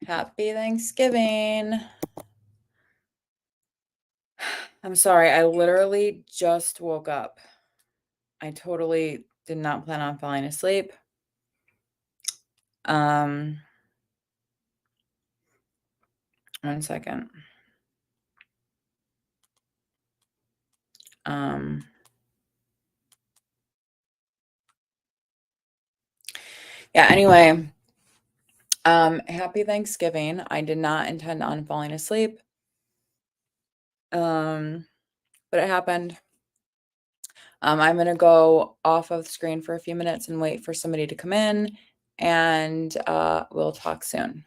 Happy Thanksgiving. I'm sorry, I literally just woke up. I totally did not plan on falling asleep. One second. Yeah, anyway, happy Thanksgiving. I did not intend on falling asleep. But it happened. I'm gonna go off of the screen for a few minutes and wait for somebody to come in, and we'll talk soon.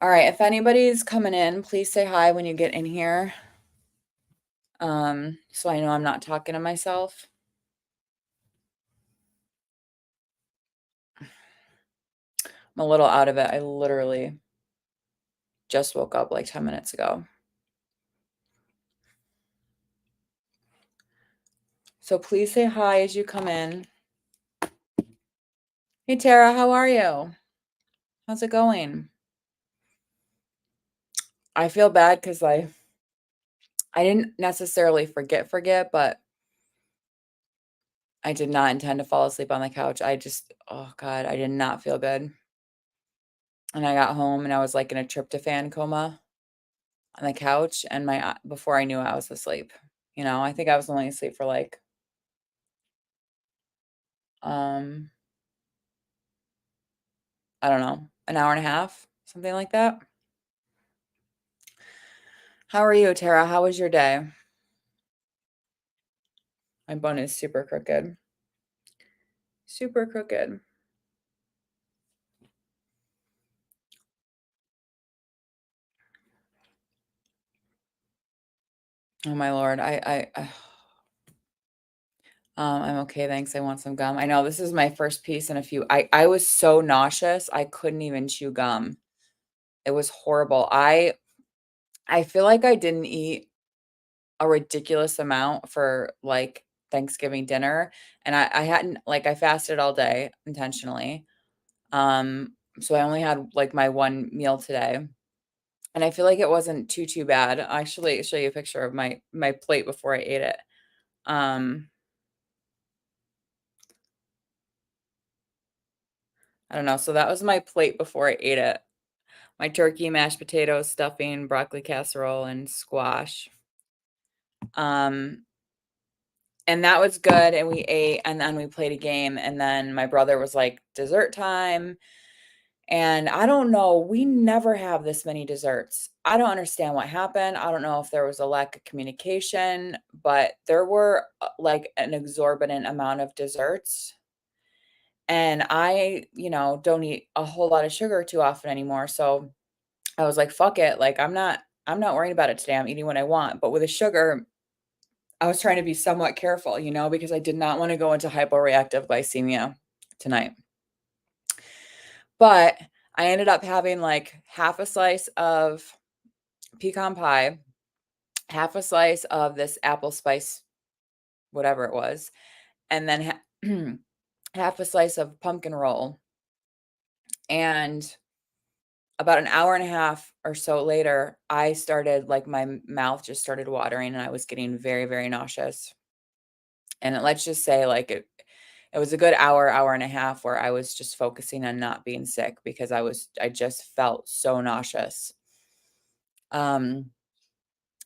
All right, if anybody's coming in, please say hi when you get in here. So I know I'm not talking to myself. I'm a little out of it. I literally just woke up like 10 minutes ago. So please say hi as you come in. Hey, Tara, how are you? How's it going? I feel bad because I didn't necessarily forget, but I did not intend to fall asleep on the couch. Oh God, I did not feel good. And I got home and I was like in a tryptophan coma on the couch, and before I knew it, I was asleep. I think I was only asleep for like um I don't know, an hour and a half, something like that. How are you, Tara? How was your day? My bone is super crooked. Super crooked. Oh my lord. I'm okay, thanks. I want some gum. I know this is my first piece in a few. I was so nauseous, I couldn't even chew gum. It was horrible. I feel like I didn't eat a ridiculous amount for, like, Thanksgiving dinner, and I hadn't like, I fasted all day intentionally, so I only had, like, my 1 meal today, and I feel like it wasn't too bad. I'll actually show you a picture of my plate before I ate it. Um, I don't know, so that was my plate before I ate it. My turkey, mashed potatoes, stuffing, broccoli casserole, and squash. Um, and that was good, and we ate, and then we played a game, and then my brother was like, "Dessert time," and I don't know, we never have this many desserts. I don't understand what happened. I don't know if there was a lack of communication, but there were, like, an exorbitant amount of desserts, and I, don't eat a whole lot of sugar too often anymore, so I was like, "Fuck it," like, I'm not worrying about it today, I'm eating what I want, but with the sugar, I was trying to be somewhat careful, because I did not wanna go into hyporeactive glycemia tonight. But I ended up having, like, half a slice of pecan pie, half a slice of this apple spice whatever it was, and then half a slice of pumpkin roll, and about an hour and a half or so later, I started like, my mouth just started watering, and I was getting very, very nauseous. And let's just say, like, it was a good hour and a half where I was just focusing on not being sick because I just felt so nauseous. Um,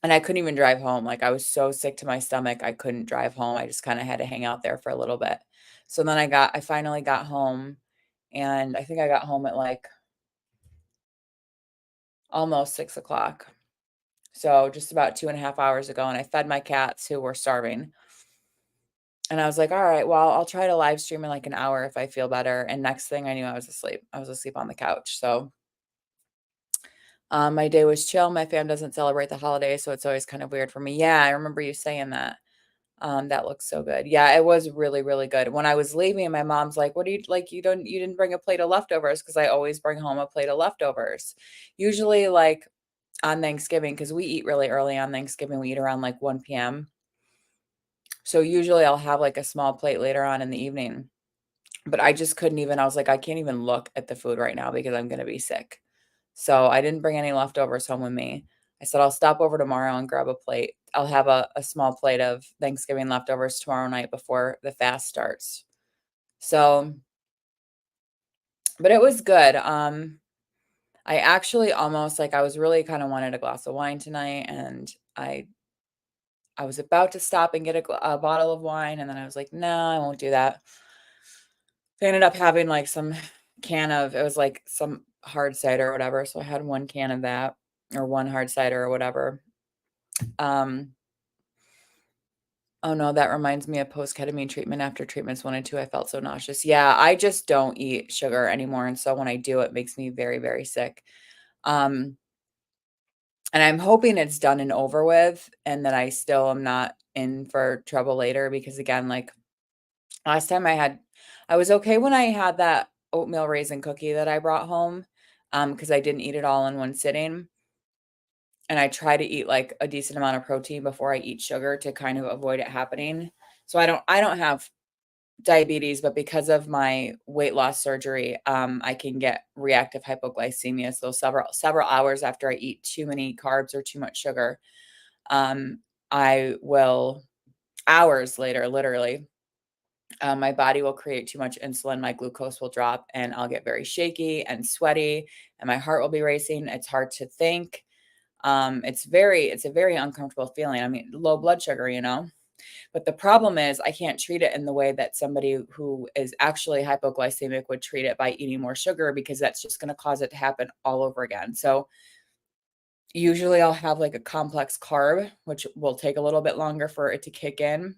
and I couldn't even drive home, like, I was so sick to my stomach, I couldn't drive home, I just kinda had to hang out there for a little bit. So then I finally got home, and I think I got home at, like, almost 6 o'clock. So just about 2.5 hours ago, and I fed my cats who were starving. And I was like, "Alright, well, I'll try to live stream in, like, an hour if I feel better," and next thing I knew, I was asleep. I was asleep on the couch, so, my day was chill. My fam doesn't celebrate the holidays, so it's always kind of weird for me. Yeah, I remember you saying that. That looks so good. Yeah, it was really, really good. When I was leaving, my mom's like, "What do you like, you didn't bring a plate of leftovers?" Because I always bring home a plate of leftovers. Usually, like, on Thanksgiving, because we eat really early on Thanksgiving, we eat around, like, 1 p.m. So, usually, I'll have, like, a small plate later on in the evening. But I just couldn't even I was like, "I can't even look at the food right now because I'm gonna be sick." So, I didn't bring any leftovers home with me. I said, "I'll stop over tomorrow and grab a plate." I'll have a small plate of Thanksgiving leftovers tomorrow night before the fast starts. So but it was good. I actually almost like, I was really kinda wanted a glass of wine tonight, and I was about to stop and get a bottle of wine, and then I was like, "No, I won't do that." I ended up having, like, some can of it was, like, some hard cider or whatever, so I had 1 can of that, or 1 hard cider or whatever. Um, oh, no, that reminds me of post-ketamine treatment. After treatments 1 and 2, I felt so nauseous. Yeah, I just don't eat sugar anymore, and so when I do, it makes me very, very sick. Um, and I'm hoping it's done and over with, and that I still am not in for trouble later because, again, like, last time I was okay when I had that oatmeal raisin cookie that I brought home, because I didn't eat it all in one sitting, and I try to eat, like, a decent amount of protein before I eat sugar to kind of avoid it happening. So I don't have diabetes, but because of my weight loss surgery, I can get reactive hypoglycemia, so several hours after I eat too many carbs or too much sugar, um, I will hours later, literally, my body will create too much insulin, my glucose will drop, and I'll get very shaky and sweaty, and my heart will be racing. It's hard to think. It's a very uncomfortable feeling. I mean, low blood sugar, But the problem is I can't treat it in the way that somebody who is actually hypoglycemic would treat it by eating more sugar because that's just going to cause it to happen all over again. So usually I'll have like a complex carb, which will take a little bit longer for it to kick in,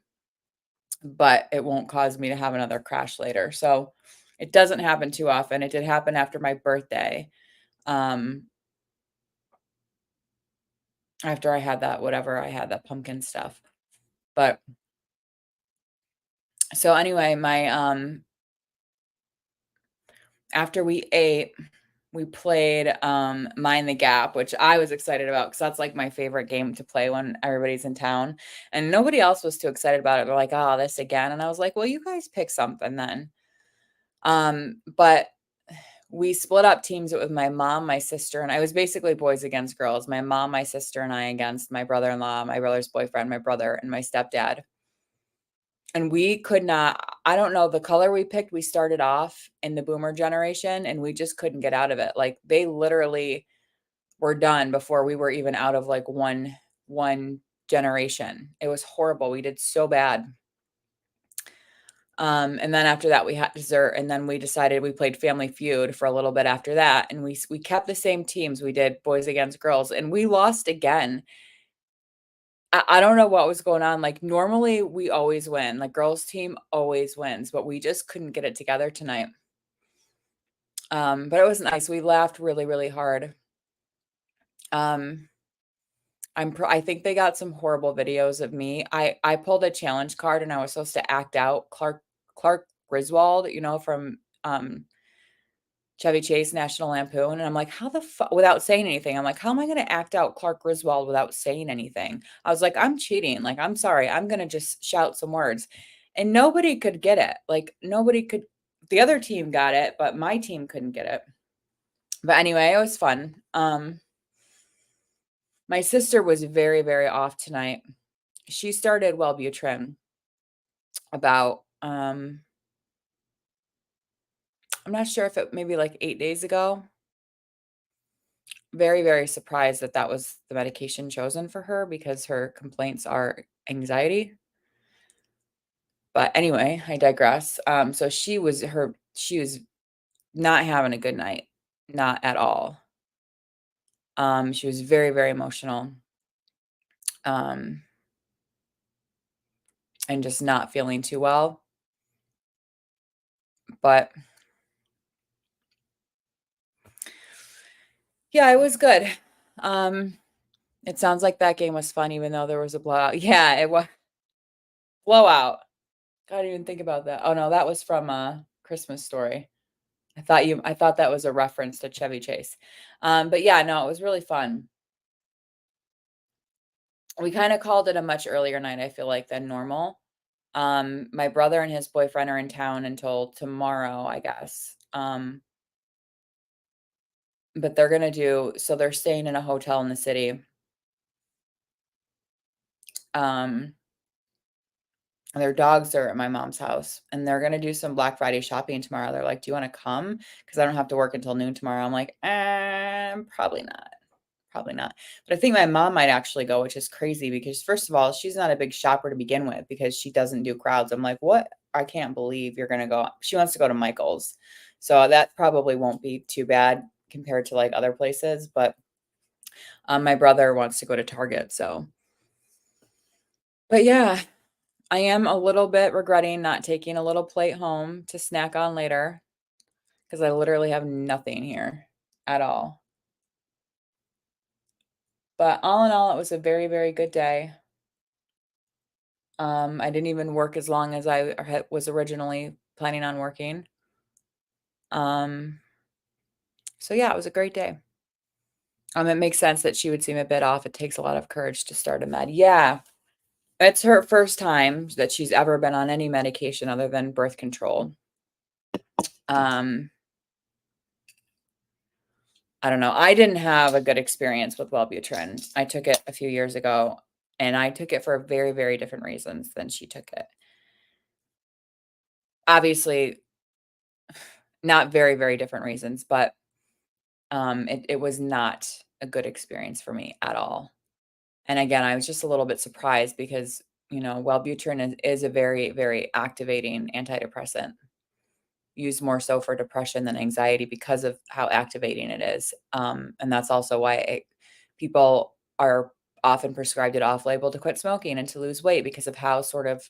but it won't cause me to have another crash later. So it doesn't happen too often. It did happen after my birthday. Um, after I had that whatever I had, that pumpkin stuff. But so anyway, after we ate, we played, Mind the Gap, which I was excited about because that's, like, my favorite game to play when everybody's in town, and nobody else was too excited about it. They're like, "Oh, this again?" And I was like, "Well, you guys pick something then." But we split up teams with my mom, my sister, and I was basically boys against girls. My mom, my sister, and I against my brother-in-law, my brother's boyfriend, my brother, and my stepdad. And we could not I don't know, the color we picked, we started off in the boomer generation, and we just couldn't get out of it. Like, they literally were done before we were even out of, like, one generation. It was horrible, we did so bad. And then after that, we had dessert, and then we decided we played Family Feud for a little bit after that, and we kept the same teams. We did boys against girls, and we lost again. I don't know what was going on. Like, normally, we always win. Like, girls' team always wins, but we just couldn't get it together tonight. But it was nice. We laughed really, really hard. Um, I think they got some horrible videos of me. I pulled a challenge card, and I was supposed to act out Clark Griswold, from, Chevy Chase, National Lampoon, and I'm like, "How the fuck?" Without saying anything, I'm like, "How am I gonna act out Clark Griswold without saying anything?" I was like, "I'm cheating, like, I'm sorry, I'm gonna just shout some words." And nobody could get it, like, nobody could the other team got it, but my team couldn't get it. But anyway, it was fun. My sister was very, very off tonight. She started Wellbutrin about, I'm not sure if it maybe, like, 8 days ago. Very, very surprised that that was the medication chosen for her because her complaints are anxiety. But anyway, I digress. So she was not having a good night, not at all. She was very, very emotional, um, and just not feeling too well. But yeah, it was good. Um, it sounds like that game was fun, even though there was a blowout. Yeah, it was blowout. I didn't even think about that. Oh no, that was from Christmas Story. I thought that was a reference to Chevy Chase. But yeah, no, it was really fun. We kinda called it a much earlier night, I feel like, than normal. My brother and his boyfriend are in town until tomorrow, I guess. But they're staying in a hotel in the city. Um, their dogs are at my mom's house, and they're gonna do some Black Friday shopping tomorrow. They're like, "Do you wanna come? Because I don't have to work until noon tomorrow." I'm like, probably not." Probably not. But I think my mom might actually go, which is crazy because first of all, she's not a big shopper to begin with because she doesn't do crowds. I'm like, "What? I can't believe you're gonna go." She wants to go to Michael's. So that probably won't be too bad compared to, like, other places, but, my brother wants to go to Target, so but yeah, I am a little bit regretting not taking a little plate home to snack on later because I literally have nothing here at all. But all in all, it was a very, very good day. I didn't even work as long as I was originally planning on working. Um, so yeah, it was a great day. It makes sense that she would seem a bit off. It takes a lot of courage to start a med. Yeah, it's her first time that she's ever been on any medication other than birth control. Um, I don't know. I didn't have a good experience with Wellbutrin. I took it a few years ago, and I took it for very, very different reasons than she took it. Obviously, not very, very different reasons, but it was not a good experience for me at all. And again, I was just a little bit surprised because, Wellbutrin is a very, very activating antidepressant, used more so for depression than anxiety because of how activating it is. And that's also why people are often prescribed it off label to quit smoking and to lose weight because of how sort of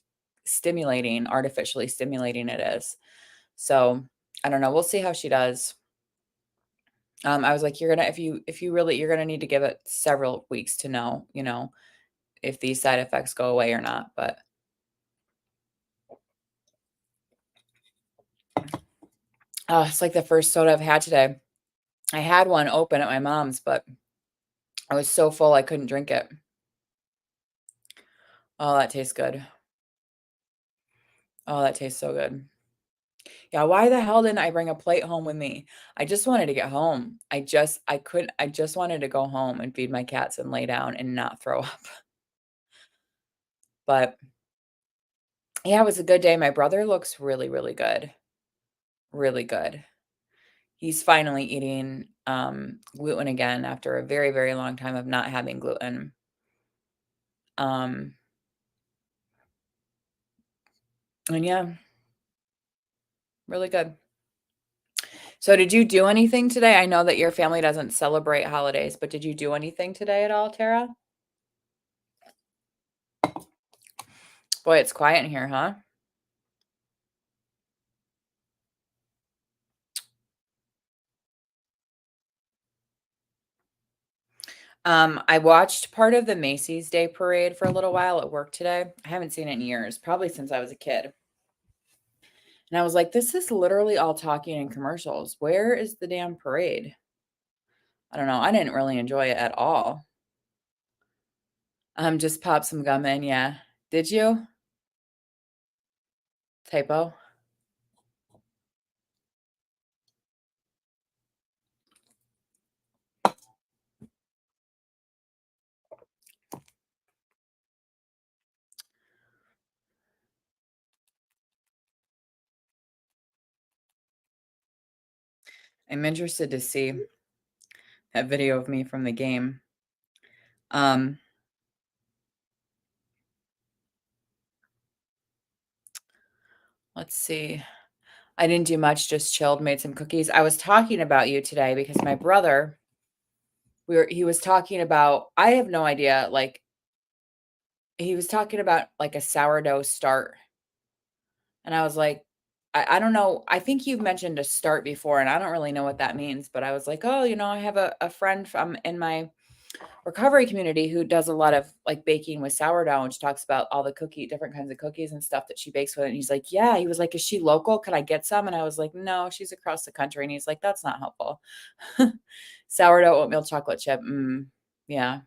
artificially stimulating it is. So I don't know. We'll see how she does. I was like, if you really you're gonna need to give it several weeks to know, if these side effects go away or not, but, it's like the first soda I've had today. I had one open at my mom's, but I was so full I couldn't drink it. Oh, that tastes good. Oh, that tastes so good. Yeah, why the hell didn't I bring a plate home with me? I just wanted to get home. I just wanted to go home and feed my cats and lay down and not throw up. But yeah, it was a good day. My brother looks really, really good. Really good. He's finally eating gluten again after a very, very long time of not having gluten. Um, and yeah, really good. So did you do anything today? I know that your family doesn't celebrate holidays, but did you do anything today at all, Tara? Boy, it's quiet in here, huh? I watched part of the Macy's Day Parade for a little while at work today. I haven't seen it in years, probably since I was a kid. And I was like, this is literally all talking and commercials. Where is the damn parade? I don't know. I didn't really enjoy it at all. Just pop some gum in, yeah. Did you? Typo? I'm interested to see that video of me from the game. Um, let's see. I didn't do much, just chilled, made some cookies. I was talking about you today because my brother, he was talking about, I have no idea, like he was talking about like a sourdough start. And I was like, I don't know. I think you've mentioned a start before, and I don't really know what that means. But I was like, oh, I have a friend from in my recovery community who does a lot of like baking with sourdough, and she talks about all the different kinds of cookies and stuff that she bakes with it. And he's like, yeah, he was like, is she local? Could I get some? And I was like, no, she's across the country. And he's like, that's not helpful. Sourdough oatmeal chocolate chip. Yeah,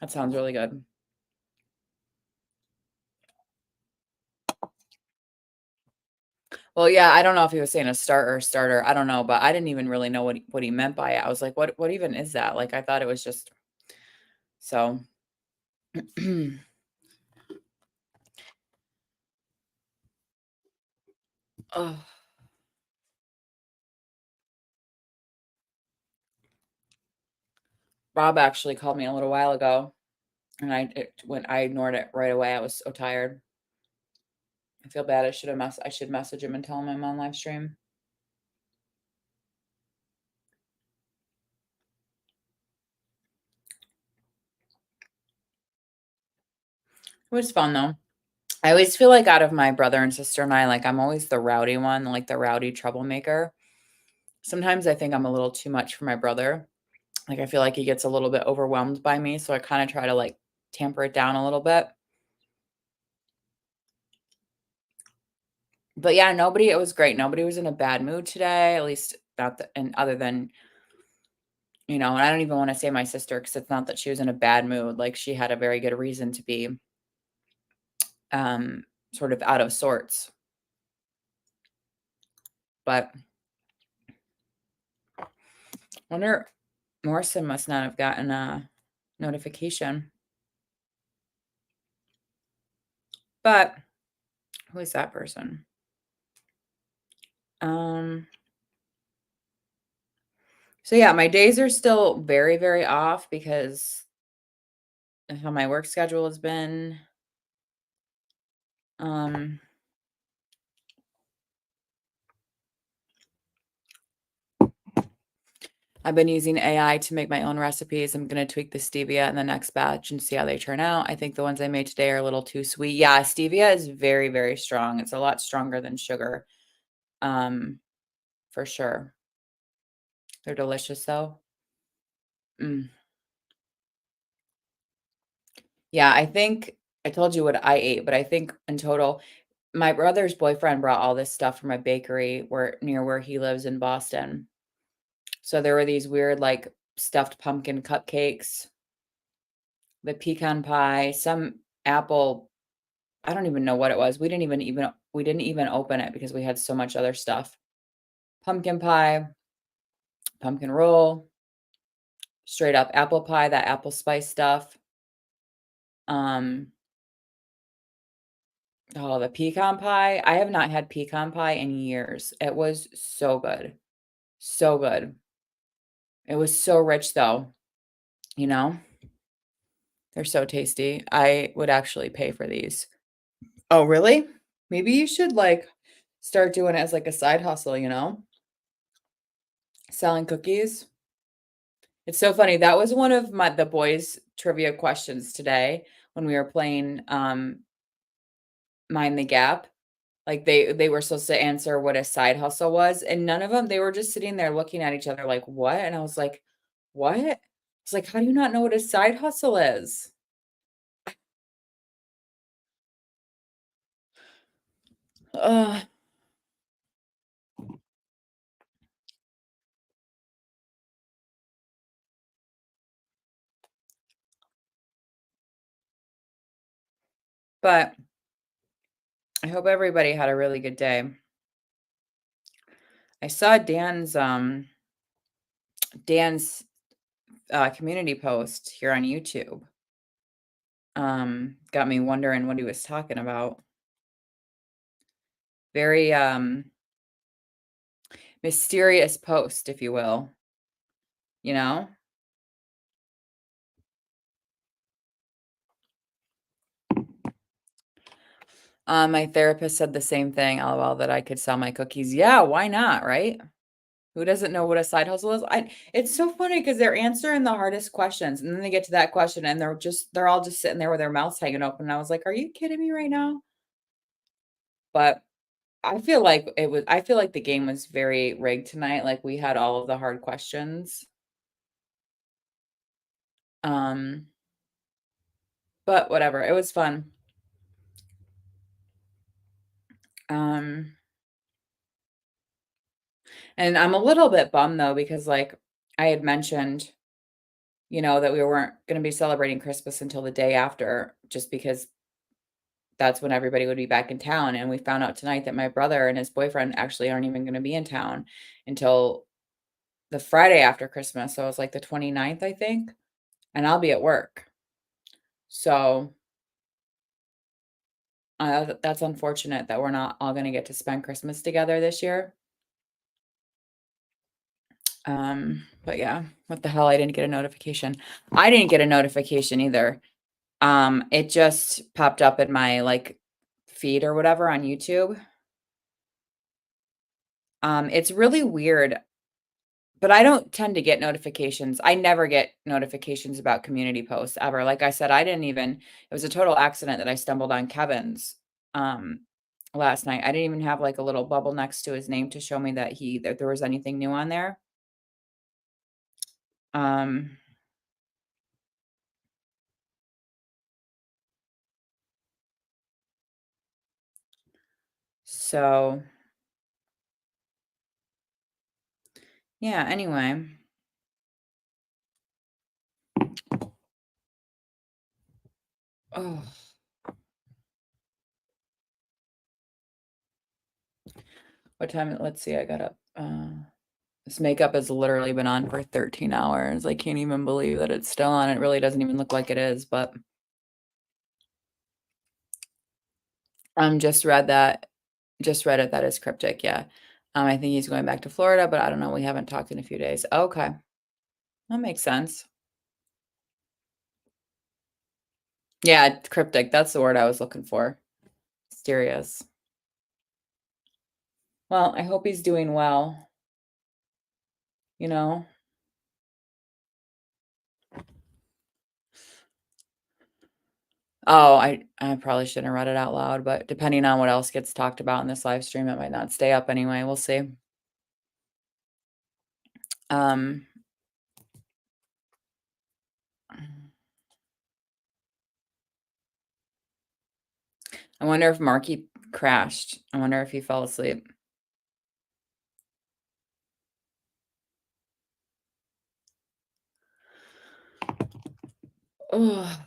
that sounds really good. Well, yeah, I don't know if he was saying a start or a starter. I don't know, but I didn't even really know what he meant by it. I was like, what even is that? Like I thought it was just so oh, Rob actually called me a little while ago and when I ignored it right away. I was so tired. I feel bad. I should message him and tell him I'm on live stream. It was fun though. I always feel like out of my brother and sister and I, like I'm always the rowdy one, like the rowdy troublemaker. Sometimes I think I'm a little too much for my brother. Like I feel like he gets a little bit overwhelmed by me, so I kind of try to like tamper it down a little bit. But yeah, it was great. Nobody was in a bad mood today, at least not and other than, and I don't even want to say my sister because it's not that she was in a bad mood. Like she had a very good reason to be um sort of out of sorts. But I wonder Morrison must not have gotten a notification. But who is that person? Um so yeah, my days are still very, very off because of how my work schedule has been. Um I've been using AI to make my own recipes. I'm gonna tweak the stevia in the next batch and see how they turn out. I think the ones I made today are a little too sweet. Yeah, stevia is very, very strong. It's a lot stronger than sugar, um, for sure. They're delicious though. Mm. Yeah, I think I told you what I ate, but I think in total, my brother's boyfriend brought all this stuff from a bakery where near where he lives in Boston. So there were these weird, like, stuffed pumpkin cupcakes, the pecan pie, some apple I don't even know what it was. We didn't even open it because we had so much other stuff. Pumpkin pie, pumpkin roll, straight up apple pie, that apple spice stuff. Um, oh, the pecan pie. I have not had pecan pie in years. It was so good. So good. It was so rich though, you know? They're so tasty. I would actually pay for these. Oh, really? Maybe you should like start doing it as like a side hustle, you know? Selling cookies. It's so funny. That was one of the boys' trivia questions today when we were playing Mind the Gap. Like they were supposed to answer what a side hustle was, and none of them they were just sitting there looking at each other like, "What?" And I was like, "What?" It's like, "How do you not know what a side hustle is?" Ugh. But I hope everybody had a really good day. I saw Dan's community post here on YouTube. Got me wondering what he was talking about. Very mysterious post, if you will, you know? My therapist said the same thing, LOL, that I could sell my cookies. Yeah, why not, right? Who doesn't know what a side hustle is? It's so funny because 'cause they're answering the hardest questions, and then they get to that question, and they're all just sitting there with their mouths hanging open, and I was like, "Are you kidding me right now?" But I feel like the game was very rigged tonight, like, we had all of the hard questions. Um, but whatever, it was fun. Um, and I'm a little bit bummed though because, like, I had mentioned, that we weren't gonna be celebrating Christmas until the day after just because that's when everybody would be back in town, and we found out tonight that my brother and his boyfriend actually aren't even gonna be in town until the Friday after Christmas, so it's like the 29th, I think, and I'll be at work. So, that's unfortunate that we're not all gonna get to spend Christmas together this year. But yeah, what the hell, I didn't get a notification. I didn't get a notification either. It just popped up in my, like, feed or whatever on YouTube. It's really weird, but I don't tend to get notifications. I never get notifications about community posts ever. Like I said, it was a total accident that I stumbled on Kevin's, um, last night. I didn't even have, like, a little bubble next to his name to show me that there was anything new on there. Um, so yeah, anyway. Oh, what time let's see, I got up, this makeup has literally been on for 13 hours. I can't even believe that it's still on. It really doesn't even look like it is, but, just read it, that is cryptic, yeah. I think he's going back to Florida, but I don't know, we haven't talked in a few days. Okay, that makes sense. Yeah, cryptic, that's the word I was looking for. Mysterious. Well, I hope he's doing well, you know? Oh, I probably shouldn't have read it out loud, but depending on what else gets talked about in this live stream, it might not stay up anyway, we'll see. Um, I wonder if Marky crashed. I wonder if he fell asleep. Ugh.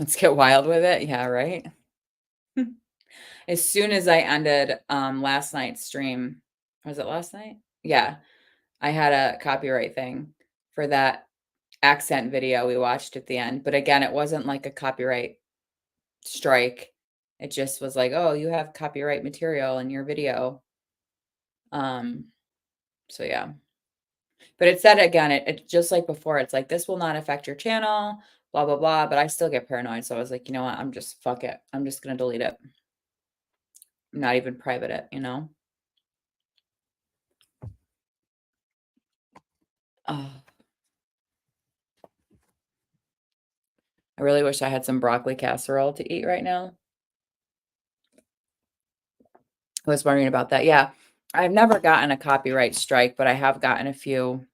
Let's get wild with it. Yeah, right? As soon as I ended, last night's stream, was it last night? Yeah, I had a copyright thing for that accent video we watched at the end, but again, it wasn't like a copyright strike. It just was like, "Oh, you have copyright material in your video." Um, so yeah. But it said again, it just like before, it's like, "This will not affect your channel, blah, blah, blah," but I still get paranoid, so I was like, "You know what? I'm just fuck it. I'm just gonna delete it. Not even private it," you know? Oh, I really wish I had some broccoli casserole to eat right now. I was wondering about that. Yeah. I've never gotten a copyright strike, but I have gotten a few,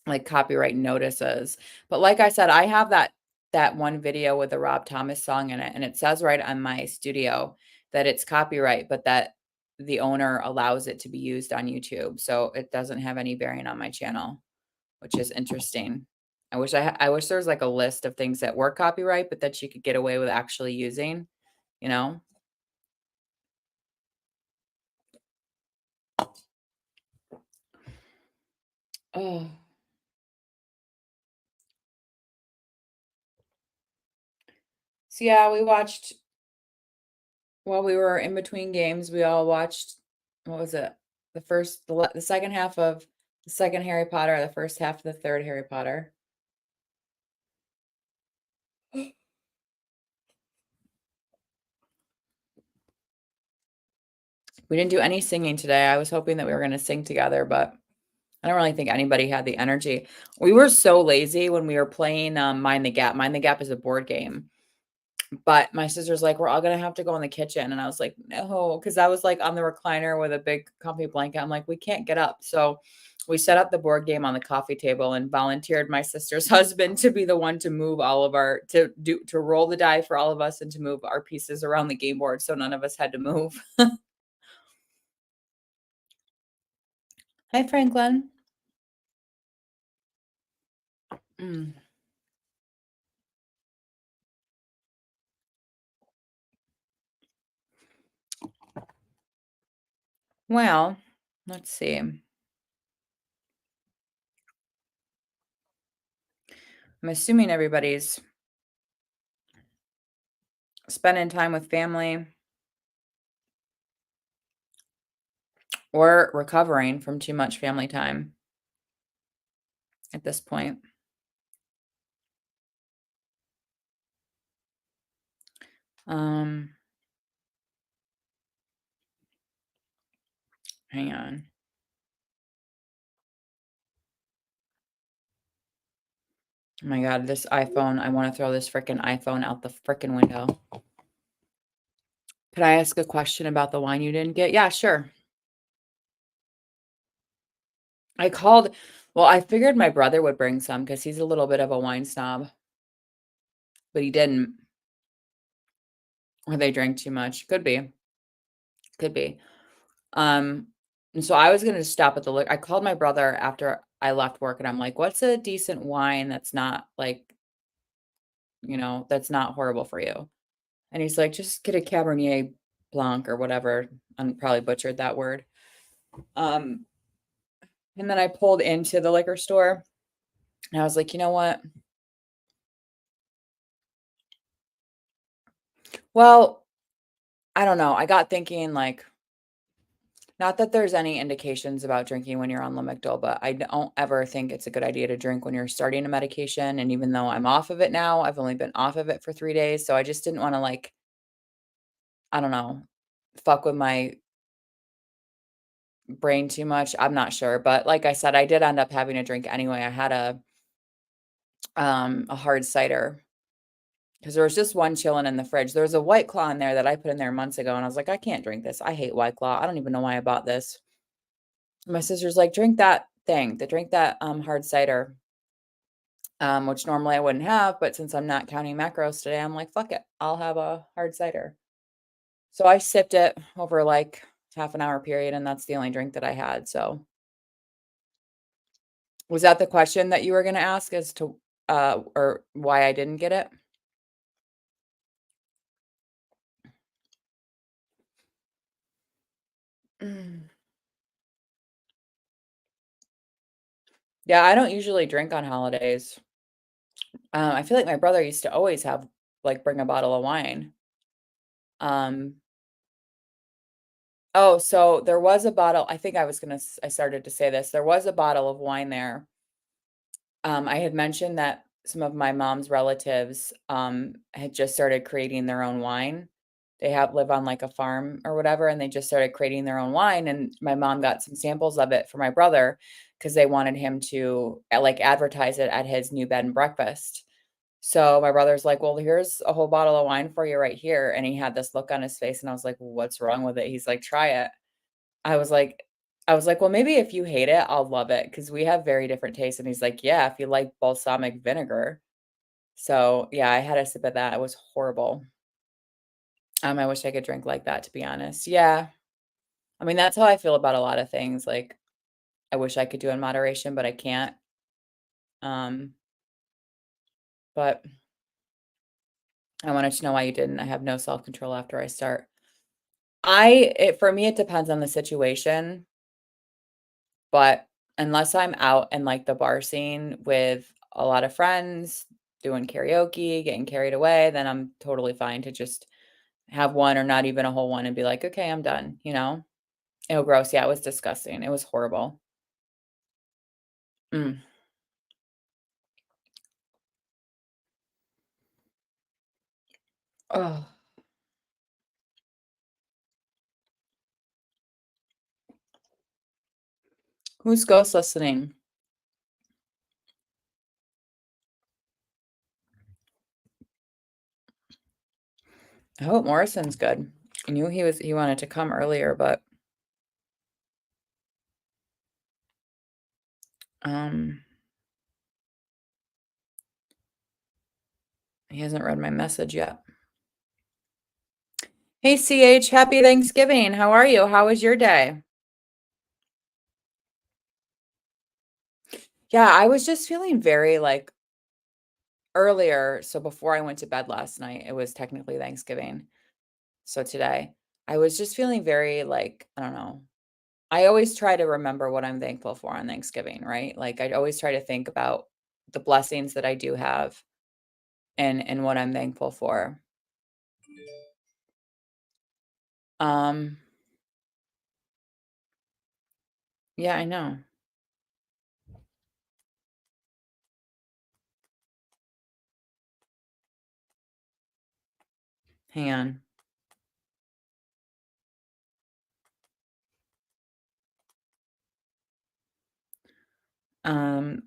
like, copyright notices. But like I said, I have that one video with the Rob Thomas song in it, and it says right on my studio that it's copyright, but that the owner allows it to be used on YouTube, so it doesn't have any bearing on my channel, which is interesting. I wish there was, like, a list of things that were copyright, but that you could get away with actually using, you know? Oh. So, yeah, we watched while we were in between games, we all watched what was it? The second half of the second Harry Potter, the first half of the third Harry Potter. We didn't do any singing today. I was hoping that we were gonna sing together, but I don't really think anybody had the energy. We were so lazy when we were playing, Mind the Gap. Mind the Gap is a board game. But my sister's like, "We're all gonna have to go in the kitchen," and I was like, "No," because I was, like, on the recliner with a big comfy blanket. I'm like, "We can't get up." So, we set up the board game on the coffee table and volunteered my sister's husband to be the one to move all of our to roll the die for all of us and to move our pieces around the game board so none of us had to move. Hi, Franklin. Mm. Well, let's see. I'm assuming everybody's spending time with family or recovering from too much family time at this point. Um, hang on. Oh my god, this iPhone, I wanna throw this fricking iPhone out the fricking window. Could I ask a question about the wine you didn't get? Yeah, sure. I called well, I figured my brother would bring some because he's a little bit of a wine snob, but he didn't, or they drank too much. Could be, could be. Um, and so I was gonna stop at the liquor I called my brother after I left work, and I'm like, "What's a decent wine that's not, like, that's not horrible for you?" And he's like, "Just get a Cabernet Blanc," or whatever. I probably butchered that word. Um, and then I pulled into the liquor store, and I was like, "You know what?" Well, I don't know. I got thinking, like, not that there's any indications about drinking when you're on Lamictal, but I don't ever think it's a good idea to drink when you're starting a medication. And even though I'm off of it now, I've only been off of it for 3 days. So I just didn't want to, like, I don't know, fuck with my brain too much. I'm not sure. But like I said, I did end up having a drink anyway. I had a hard cider 'cause there was just one chilling in the fridge. There was a White Claw in there that I put in there months ago, and I was like, "I can't drink this. I hate White Claw. I don't even know why I bought this." My sister's like, "Drink that thing, drink that, hard cider," which normally I wouldn't have, but since I'm not counting macros today, I'm like, "Fuck it. I'll have a hard cider." So I sipped it over, like, half an hour period, and that's the only drink that I had, so was that the question that you were gonna ask as to, or why I didn't get it? Mm. Yeah, I don't usually drink on holidays. I feel like my brother used to always have like, bring a bottle of wine. Um, oh, so there was a bottle I think I started to say this. There was a bottle of wine there. I had mentioned that some of my mom's relatives, had just started creating their own wine. They have live on, like, a farm or whatever, and they just started creating their own wine, and my mom got some samples of it for my brother because they wanted him to, like, advertise it at his new bed and breakfast. So my brother's like, "Well, here's a whole bottle of wine for you right here." And he had this look on his face, and I was like, "What's wrong with it?" He's like, "Try it." I was like I was like, "Well, maybe if you hate it, I'll love it because we have very different tastes." And he's like, "Yeah, if you like balsamic vinegar." So, yeah, I had a sip of that. It was horrible. I wish I could drink like that, to be honest. Yeah. I mean, that's how I feel about a lot of things. Like, I wish I could do in moderation, but I can't. Um, but I wanted to know why you didn't. I have no self-control after I start. For me, it depends on the situation, but unless I'm out in, like, the bar scene with a lot of friends, doing karaoke, getting carried away, then I'm totally fine to just have one or not even a whole one and be like, "Okay, I'm done," you know? Oh, gross, yeah, it was disgusting, it was horrible. Mm. Ugh. Who's ghost listening? I hope Morrison's good. I knew he wanted to come earlier, but, um, he hasn't read my message yet. Hey, CH, happy Thanksgiving. How are you? How was your day? Yeah, I was just feeling very, like, earlier, so before I went to bed last night, it was technically Thanksgiving, so today, I was just feeling very, like, I don't know. I always try to remember what I'm thankful for on Thanksgiving, right? Like, I always try to think about the blessings that I do have and what I'm thankful for. Um, yeah, I know. Hang on.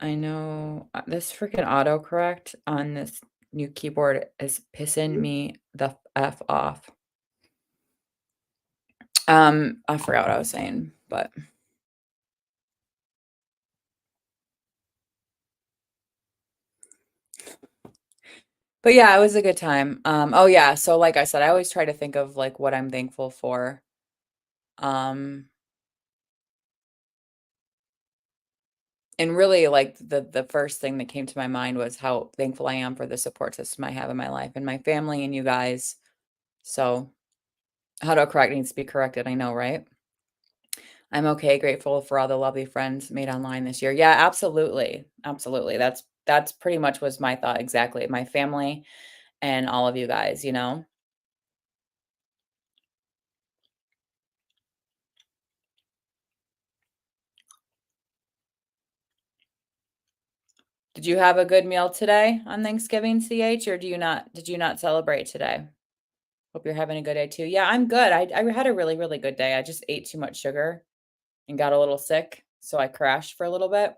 I know, this freaking autocorrect on this new keyboard is pissing me the F off. I forgot what I was saying, but yeah, it was a good time. Oh yeah, so like I said, I always try to think of like what I'm thankful for. Um, and really like the first thing that came to my mind was how thankful I am for the support system I have in my life and my family and you guys. So autocorrect needs to be corrected, I know, right? I'm okay, grateful for all the lovely friends made online this year. Yeah, absolutely. Absolutely. That's pretty much was my thought exactly. My family and all of you guys, you know? Did you have a good meal today on Thanksgiving, CH, or did you not celebrate today? Hope you're having a good day too. Yeah, I'm good. I had a really, really good day. I just ate too much sugar and got a little sick, so I crashed for a little bit.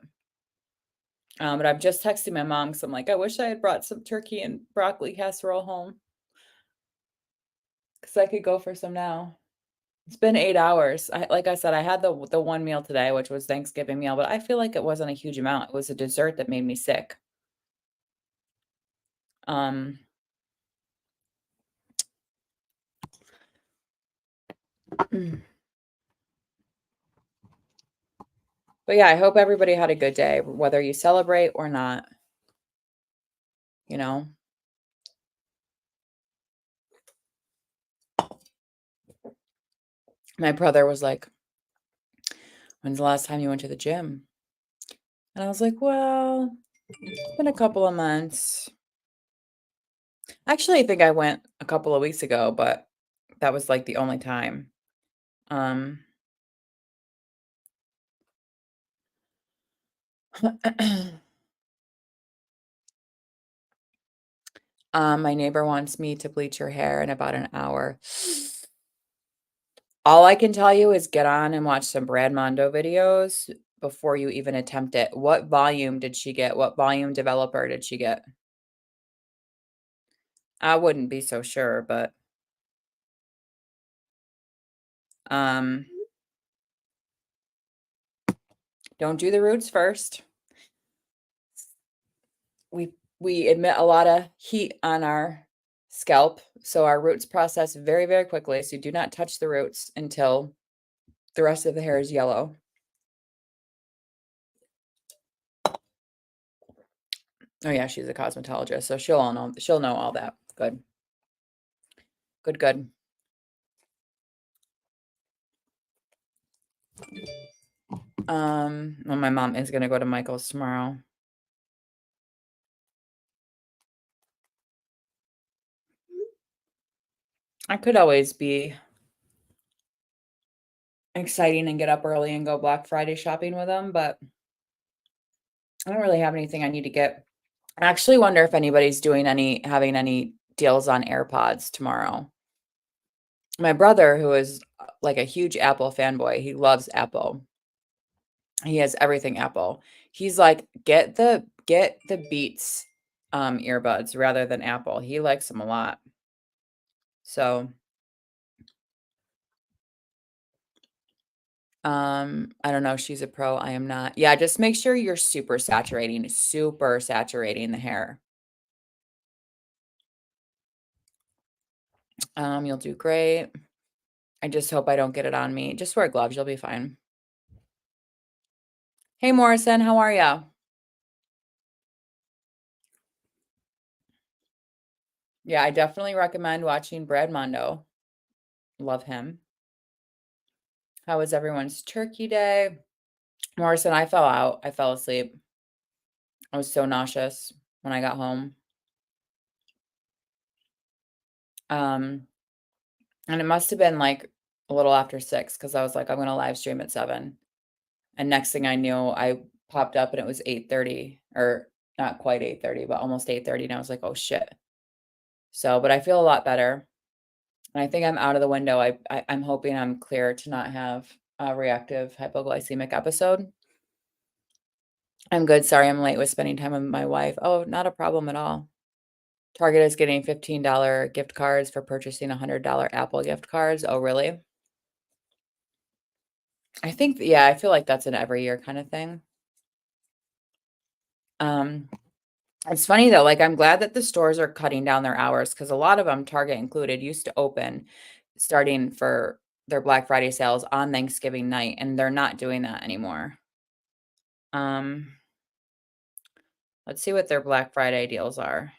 But I'm just texting my mom because I'm like, I wish I had brought some turkey and broccoli casserole home because I could go for some now. It's been 8 hours. Like I said, I had the one meal today, which was Thanksgiving meal, but I feel like it wasn't a huge amount. It was a dessert that made me sick. Um, but yeah, I hope everybody had a good day, whether you celebrate or not, you know? My brother was like, "When's the last time you went to the gym?" And I was like, "Well, it's been a couple of months." Actually, I think I went a couple of weeks ago, but that was like the only time. Um, my neighbor wants me to bleach her hair in about an hour. All I can tell you is get on and watch some Brad Mondo videos before you even attempt it. What volume did she get? What volume developer did she get? I wouldn't be so sure, but um, don't do the roots first. We emit a lot of heat on our scalp, so our roots process very, very quickly. So do not touch the roots until the rest of the hair is yellow. Oh yeah, she's a cosmetologist, so she'll know all that. Good. Good, good. Well, my mom is gonna go to Michael's tomorrow. I could always be exciting and get up early and go Black Friday shopping with them, but I don't really have anything I need to get. I actually wonder if anybody's having any deals on AirPods tomorrow. My brother, who is like a huge Apple fanboy, he loves Apple. He has everything Apple. He's like, get the Beats earbuds rather than Apple. He likes them a lot. So, I don't know. She's a pro. I am not. Yeah, just make sure you're super saturating the hair. You'll do great. I just hope I don't get it on me. Just wear gloves. You'll be fine. Hey, Morrison, how are ya? Yeah, I definitely recommend watching Brad Mondo. Love him. How was everyone's turkey day? Morrison, I fell out. I fell asleep. I was so nauseous when I got home. Um, and it must have been like a little after 6 because I was like, I'm gonna live stream at 7. And next thing I knew, I popped up and it was 8:30 or not quite 8:30, but almost 8:30. And I was like, oh shit. So, but I feel a lot better. And I think I'm out of the window. I'm hoping I'm clear to not have a reactive hypoglycemic episode. I'm good. Sorry, I'm late with spending time with my wife. Oh, not a problem at all. Target is getting $15 gift cards for purchasing $100 Apple gift cards. Oh, really? I think, yeah, I feel like that's an every year kind of thing. Um, it's funny though, like I'm glad that the stores are cutting down their hours because a lot of them, Target included, used to open starting for their Black Friday sales on Thanksgiving night, and they're not doing that anymore. Um, let's see what their Black Friday deals are.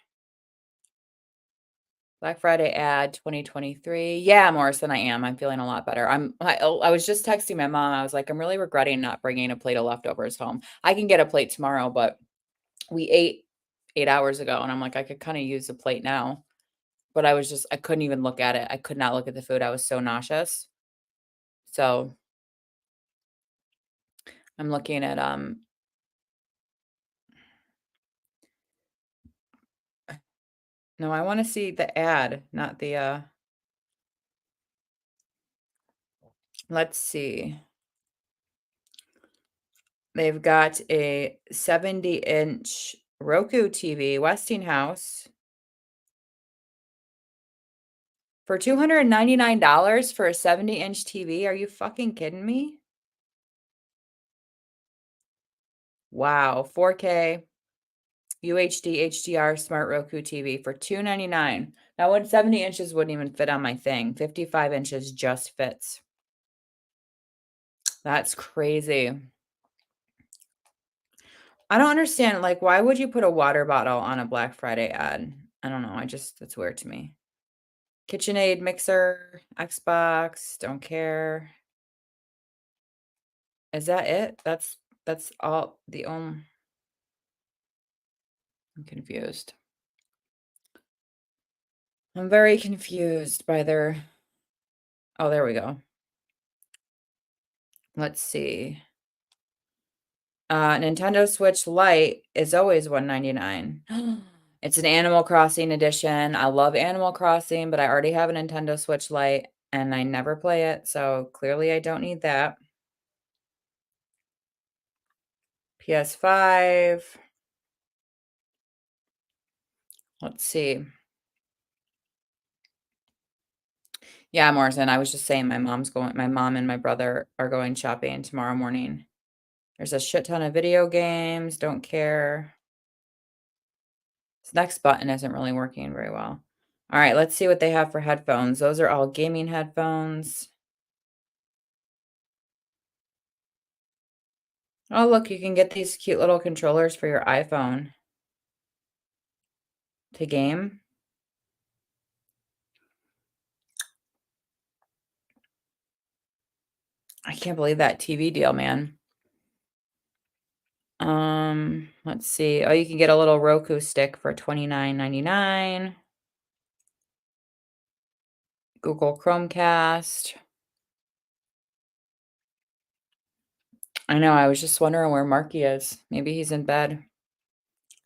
Black Friday ad 2023. Yeah, Morrison, I am. I'm feeling a lot better. I was just texting my mom. I was like, I'm really regretting not bringing a plate of leftovers home. I can get a plate tomorrow, but we ate 8 hours ago and I'm like, I could kind of use a plate now. But I couldn't even look at it. I could not look at the food. I was so nauseous. So I'm looking at no, I want to see the ad, not the let's see. They've got a 70-inch Roku TV, Westinghouse, for $299 for a 70-inch TV. Are you fucking kidding me? Wow, 4K UHD HDR smart Roku TV for $299. Now, when 70 inches wouldn't even fit on my thing, 55 inches just fits. That's crazy. I don't understand, like, why would you put a water bottle on a Black Friday ad? I don't know, that's weird to me. KitchenAid mixer, Xbox, don't care. Is that it? That's all the only. I'm confused. I'm very confused by their. Oh, there we go. Let's see. Nintendo Switch Lite is always $199. It's an Animal Crossing edition. I love Animal Crossing, but I already have a Nintendo Switch Lite and I never play it, so clearly I don't need that. PS5. Let's see. Yeah, Morrison, I was just saying my mom and my brother are going shopping tomorrow morning. There's a shit ton of video games, don't care. This next button isn't really working very well. All right, let's see what they have for headphones. Those are all gaming headphones. Oh, look, you can get these cute little controllers for your iPhone to game. I can't believe that TV deal, man. Let's see. Oh, you can get a little Roku stick for $29.99. Google Chromecast. I know, I was just wondering where Marky is. Maybe he's in bed.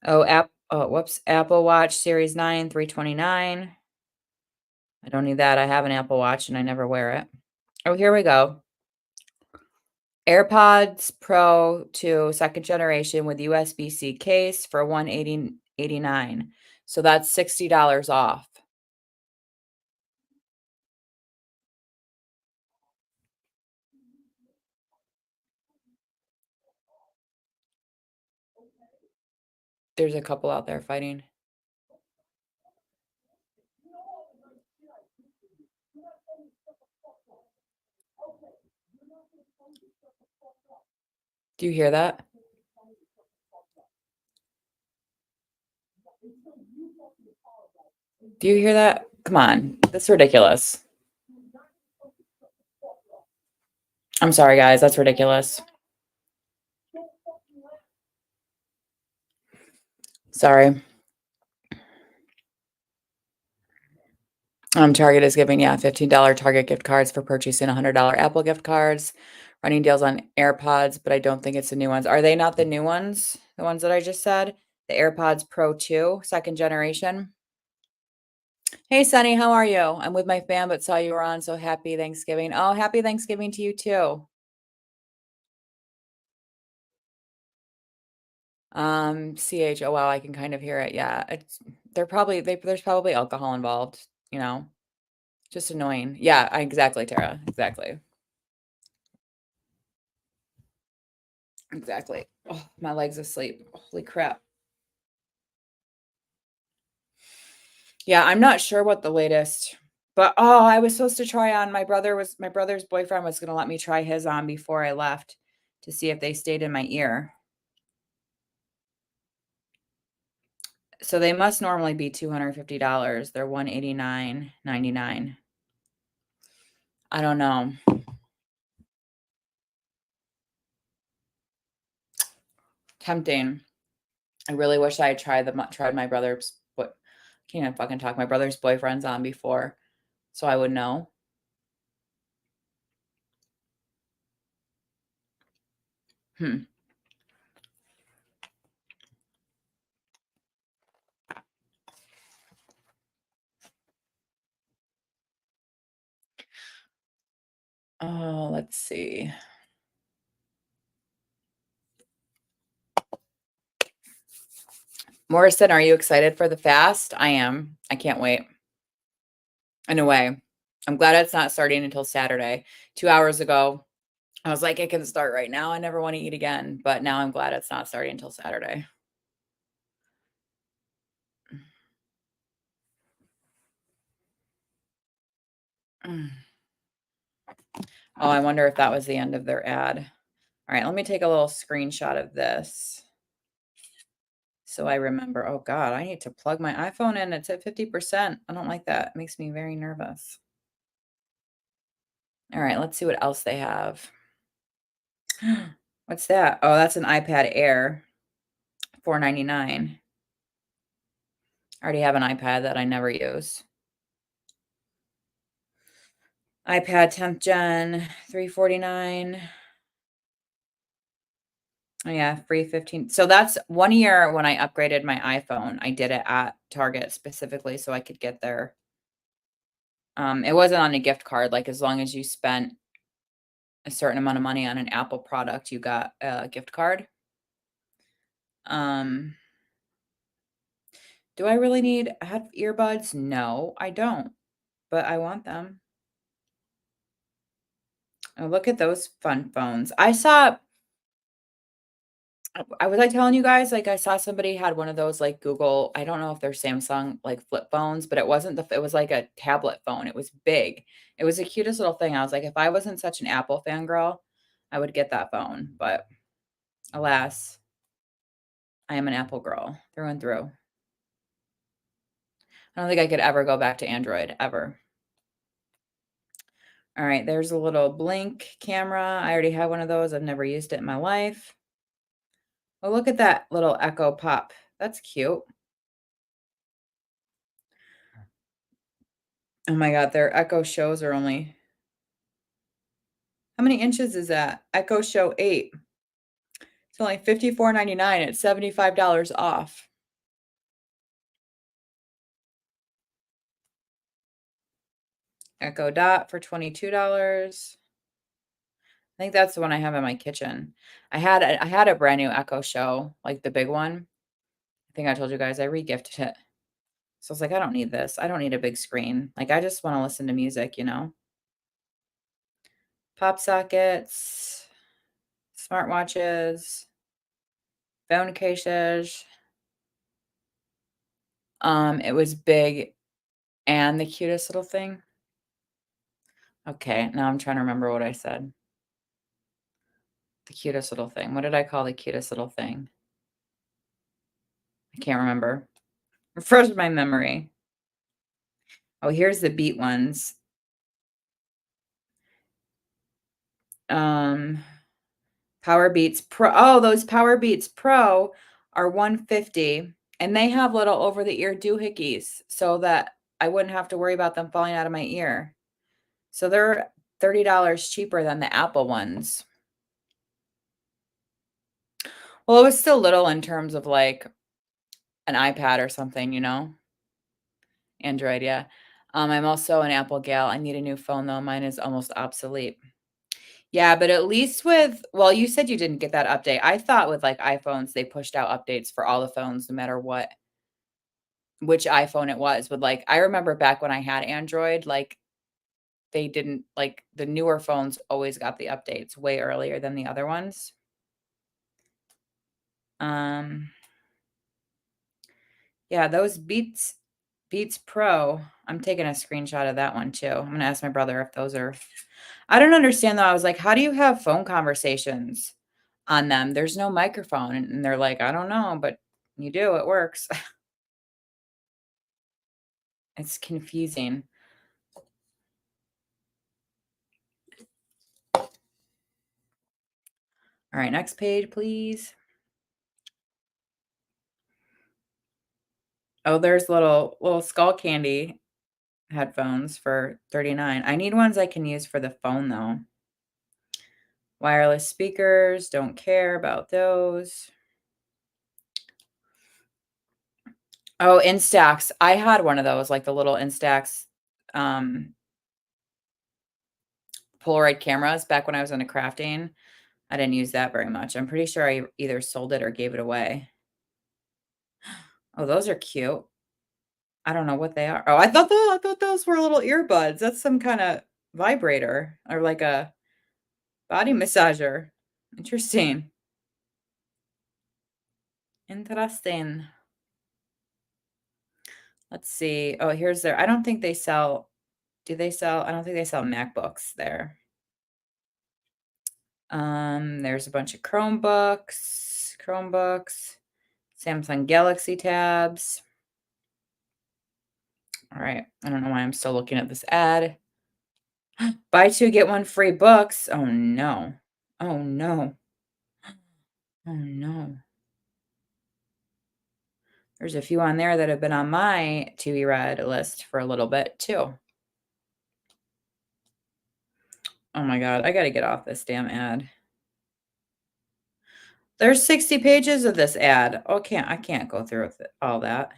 Whoops. Apple Watch Series 9, $329. I don't need that. I have an Apple Watch and I never wear it. Oh, here we go. AirPods Pro 2 second generation with USB-C case for $189. So that's $60 off. There's a couple out there fighting. Do you hear that? Do you hear that? Come on. That's ridiculous. I'm sorry, guys. That's ridiculous. Sorry. Target is giving, yeah, $15 Target gift cards for purchasing $100 Apple gift cards. Running deals on AirPods, but I don't think it's the new ones. Are they not the new ones? The ones that I just said? The AirPods Pro 2, second generation. Hey, Sunny, how are you? I'm with my fam, but saw you were on, so happy Thanksgiving. Oh, happy Thanksgiving to you too. CH, oh wow, I can kind of hear it. Yeah, there's probably alcohol involved, you know. Just annoying. Yeah, exactly, Tara. Exactly. Exactly. Oh, my leg's asleep. Holy crap. Yeah, I'm not sure what the latest, but oh, I was supposed to try on my brother's boyfriend was gonna let me try his on before I left to see if they stayed in my ear. So they must normally be $250. They're $189.99. I don't know. Tempting. I really wish I had tried my brother's but can't even fucking talk. My brother's boyfriend's on before, so I would know. Hmm. Oh, let's see. Morrison, are you excited for the fast? I am. I can't wait. In a way. I'm glad it's not starting until Saturday. 2 hours ago, I was like, "It can start right now. I never wanna eat again." But now I'm glad it's not starting until Saturday. Mm. Oh, I wonder if that was the end of their ad. Alright, let me take a little screenshot of this so I remember. Oh god, I need to plug my iPhone in. It's at 50%. I don't like that. It makes me very nervous. Alright, let's see what else they have. What's that? Oh, that's an iPad Air, $4.99. I already have an iPad that I never use. iPad 10th gen, $349. Oh, yeah, free 15. So that's 1 year when I upgraded my iPhone, I did it at Target specifically so I could get their it wasn't on a gift card, like, as long as you spent a certain amount of money on an Apple product, you got a gift card. Um, do I really need head earbuds? No, I don't, but I want them. Oh, look at those fun phones. Was I telling you guys, like, I saw somebody had one of those, like, Google I don't know if they're Samsung, like, flip phones, but it wasn't it was like a tablet phone, it was big. It was the cutest little thing, I was like, "If I wasn't such an Apple fangirl, I would get that phone," but alas, I am an Apple girl through and through. I don't think I could ever go back to Android, ever. Alright, there's a little Blink camera, I already have one of those, I've never used it in my life. Oh, look at that little Echo Pop. That's cute. Oh my god, their Echo Shows are only how many inches is that? Echo Show 8. It's only $54.99, it's $75 off. Echo Dot for $22. I think that's the one I have in my kitchen. I had a brand new Echo Show, like the big one. I think I told you guys I regifted it. So I was like, "I don't need this. I don't need a big screen. Like, I just wanna listen to music, you know?" Pop sockets, smartwatches, phone cases. It was big and the cutest little thing. Okay, now I'm trying to remember what I said. The cutest little thing. What did I call the cutest little thing? I can't remember. Refresh my memory. Oh, here's the Beat ones. Um, Power Beats Pro. Oh, those Power Beats Pro are 150, and they have little over the ear doohickeys so that I wouldn't have to worry about them falling out of my ear. So they're $30 cheaper than the Apple ones. Well, it was still little in terms of like an iPad or something, you know? Android, yeah. I'm also an Apple gal. I need a new phone though. Mine is almost obsolete. Yeah, but at least with well, you said you didn't get that update. I thought with like iPhones, they pushed out updates for all the phones no matter what which iPhone it was. But like I remember back when I had Android, like they didn't like the newer phones always got the updates way earlier than the other ones. Um yeah, those Beats Pro, I'm taking a screenshot of that one too. I'm gonna ask my brother if those are I don't understand though. I was like, "How do you have phone conversations on them? There's no microphone." And they're like, "I don't know, but you do, it works." It's confusing. All right, next page, please. Oh, there's little skull candy headphones for 39. I need ones I can use for the phone though. Wireless speakers, don't care about those. Oh, Instax. I had one of those, like the little Instax um Polaroid cameras back when I was into crafting. I didn't use that very much. I'm pretty sure I either sold it or gave it away. Oh, those are cute. I don't know what they are. Oh, I thought those were little earbuds. That's some kinda vibrator or like a body massager. Interesting. Interesting. Let's see. Oh, here's their I don't think they sell do they sell I don't think they sell MacBooks there. There's a bunch of Chromebooks, Samsung Galaxy tabs. All right. I don't know why I'm still looking at this ad. Buy 2, get 1 free books. Oh, no. Oh, no. Oh, no. There's a few on there that have been on my to be read list for a little bit too. Oh my god, I gotta get off this damn ad. There's 60 pages of this ad. Oh, I can't go through with all that.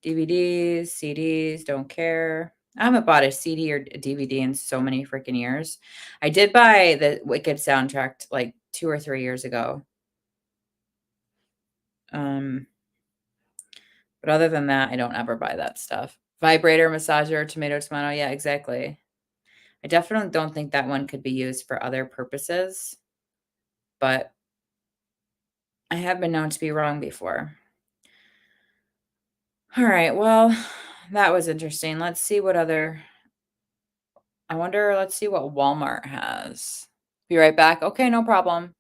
DVDs, CDs, don't care. I haven't bought a CD or a DVD in so many freaking years. I did buy the Wicked soundtrack like 2 or 3 years ago. Um, but other than that, I don't ever buy that stuff. Vibrator, massager, tomato, yeah, exactly. I definitely don't think that one could be used for other purposes, but I have been known to be wrong before. All right, well, that was interesting. Let's see what other let's see what Walmart has. Be right back. Okay, no problem.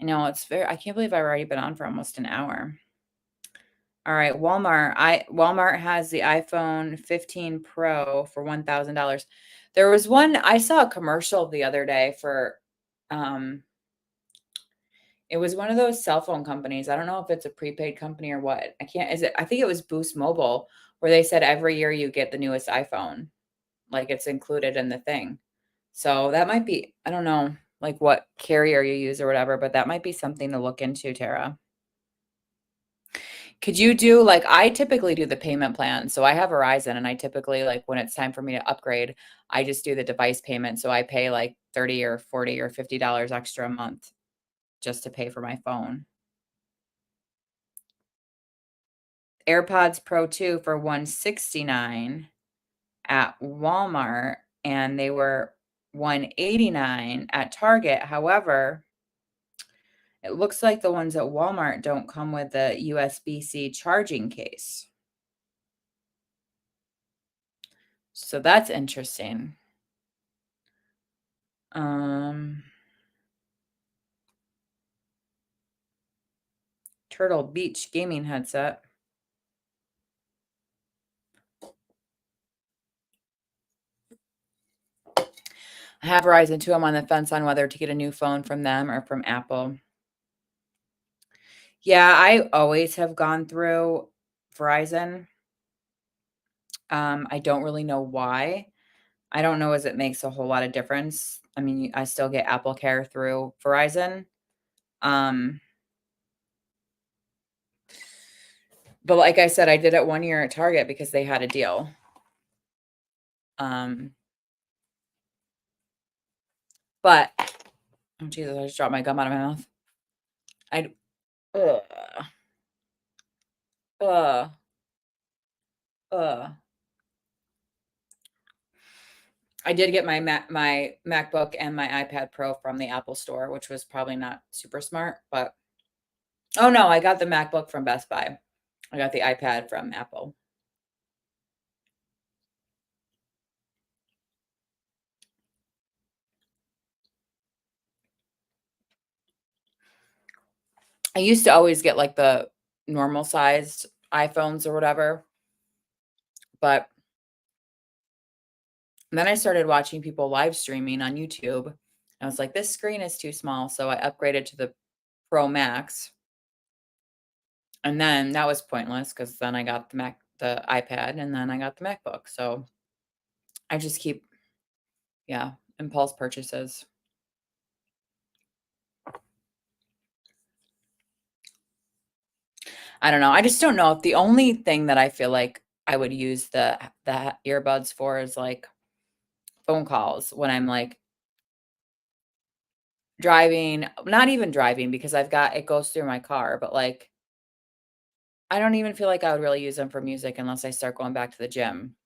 I can't believe I've already been on for almost an hour. All right, Walmart has the iPhone 15 Pro for $1,000. There was one I saw a commercial the other day for um it was one of those cell phone companies. I don't know if it's a prepaid company or what. I think it was Boost Mobile where they said every year you get the newest iPhone, like it's included in the thing. So that might be, I don't know, like what carrier you use or whatever, but that might be something to look into, Tara. Could you do like I typically do the payment plan. So I have Verizon and I typically like when it's time for me to upgrade, I just do the device payment. So I pay like 30 or 40 or $50 extra a month just to pay for my phone. AirPods Pro 2 for 169 at Walmart and they were 189 at Target. However, it looks like the ones at Walmart don't come with the USB-C charging case. So that's interesting. Turtle Beach gaming headset. I have Verizon too. I'm on the fence on whether to get a new phone from them or from Apple. Yeah, I always have gone through Verizon. I don't really know why. I don't know as it makes a whole lot of difference. I mean, I still get Apple Care through Verizon. Um, but like I said, I did it 1 year at Target because they had a deal. But oh Jesus, I just dropped my gum out of my mouth. I ugh, ugh, ugh. I did get my MacBook and my iPad Pro from the Apple Store, which was probably not super smart, but oh no, I got the MacBook from Best Buy. I got the iPad from Apple. I used to always get like the normal sized iPhones or whatever, but then I started watching people live streaming on YouTube. I was like, this screen is too small, so I upgraded to the Pro Max. And then that was pointless because then I got the iPad, and then I got the MacBook. So I just keep, yeah, impulse purchases. I don't know. I just don't know if the only thing that I feel like I would use the earbuds for is like phone calls when I'm like driving, not even driving because it goes through my car, but like I don't even feel like I would really use them for music unless I start going back to the gym,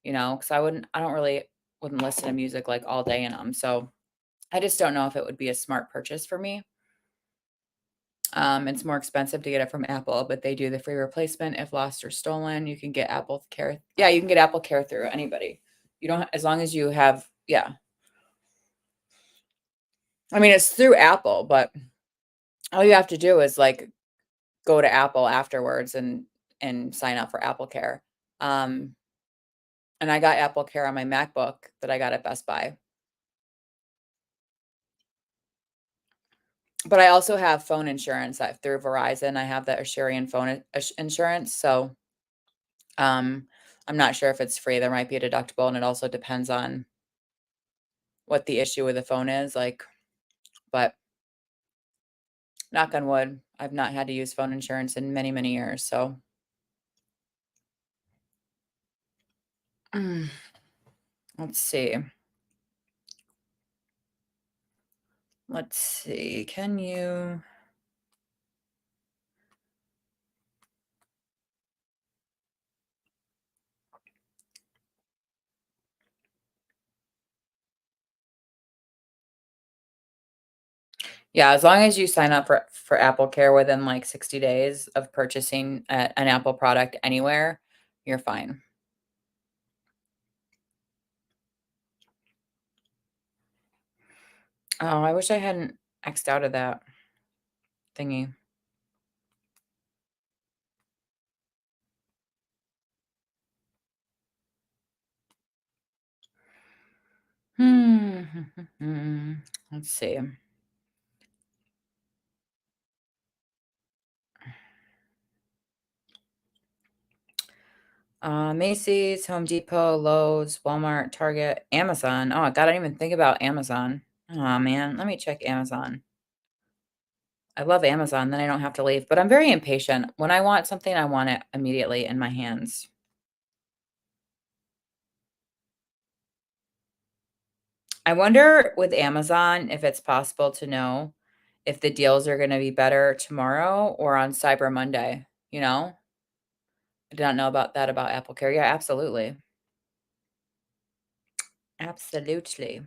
because I don't really wouldn't listen to music, like, all day in them. So, I just don't know if it would be a smart purchase for me. It's more expensive to get it from Apple, but they do the free replacement if lost or stolen. You can get Apple Care. Yeah, you can get Apple Care through anybody. You don't as long as you have, yeah. I mean, it's through Apple, but all you have to do is, like, go to Apple afterwards and sign up for Apple Care. Um, and I got Apple Care on my MacBook that I got at Best Buy. But I also have phone insurance that through Verizon. I have the Asurion phone insurance, so, um, I'm not sure if it's free. There might be a deductible, and it also depends on what the issue with the phone is, like, but knock on wood, I've not had to use phone insurance in many, many years, so mm, let's see. Let's see. Can you Yeah, as long as you sign up for Apple Care within, like, 60 days of purchasing an Apple product anywhere, you're fine. Oh, I wish I hadn't X'd out of that thingy. Hmm. Let's see. Macy's, Home Depot, Lowe's, Walmart, Target, Amazon. Oh god, I didn't even think about Amazon. Oh man, let me check Amazon. I love Amazon, then I don't have to leave, but I'm very impatient. When I want something, I want it immediately in my hands. I wonder with Amazon if it's possible to know if the deals are gonna be better tomorrow or on Cyber Monday, you know? I did not know about that about Apple Care. Yeah, absolutely. Absolutely.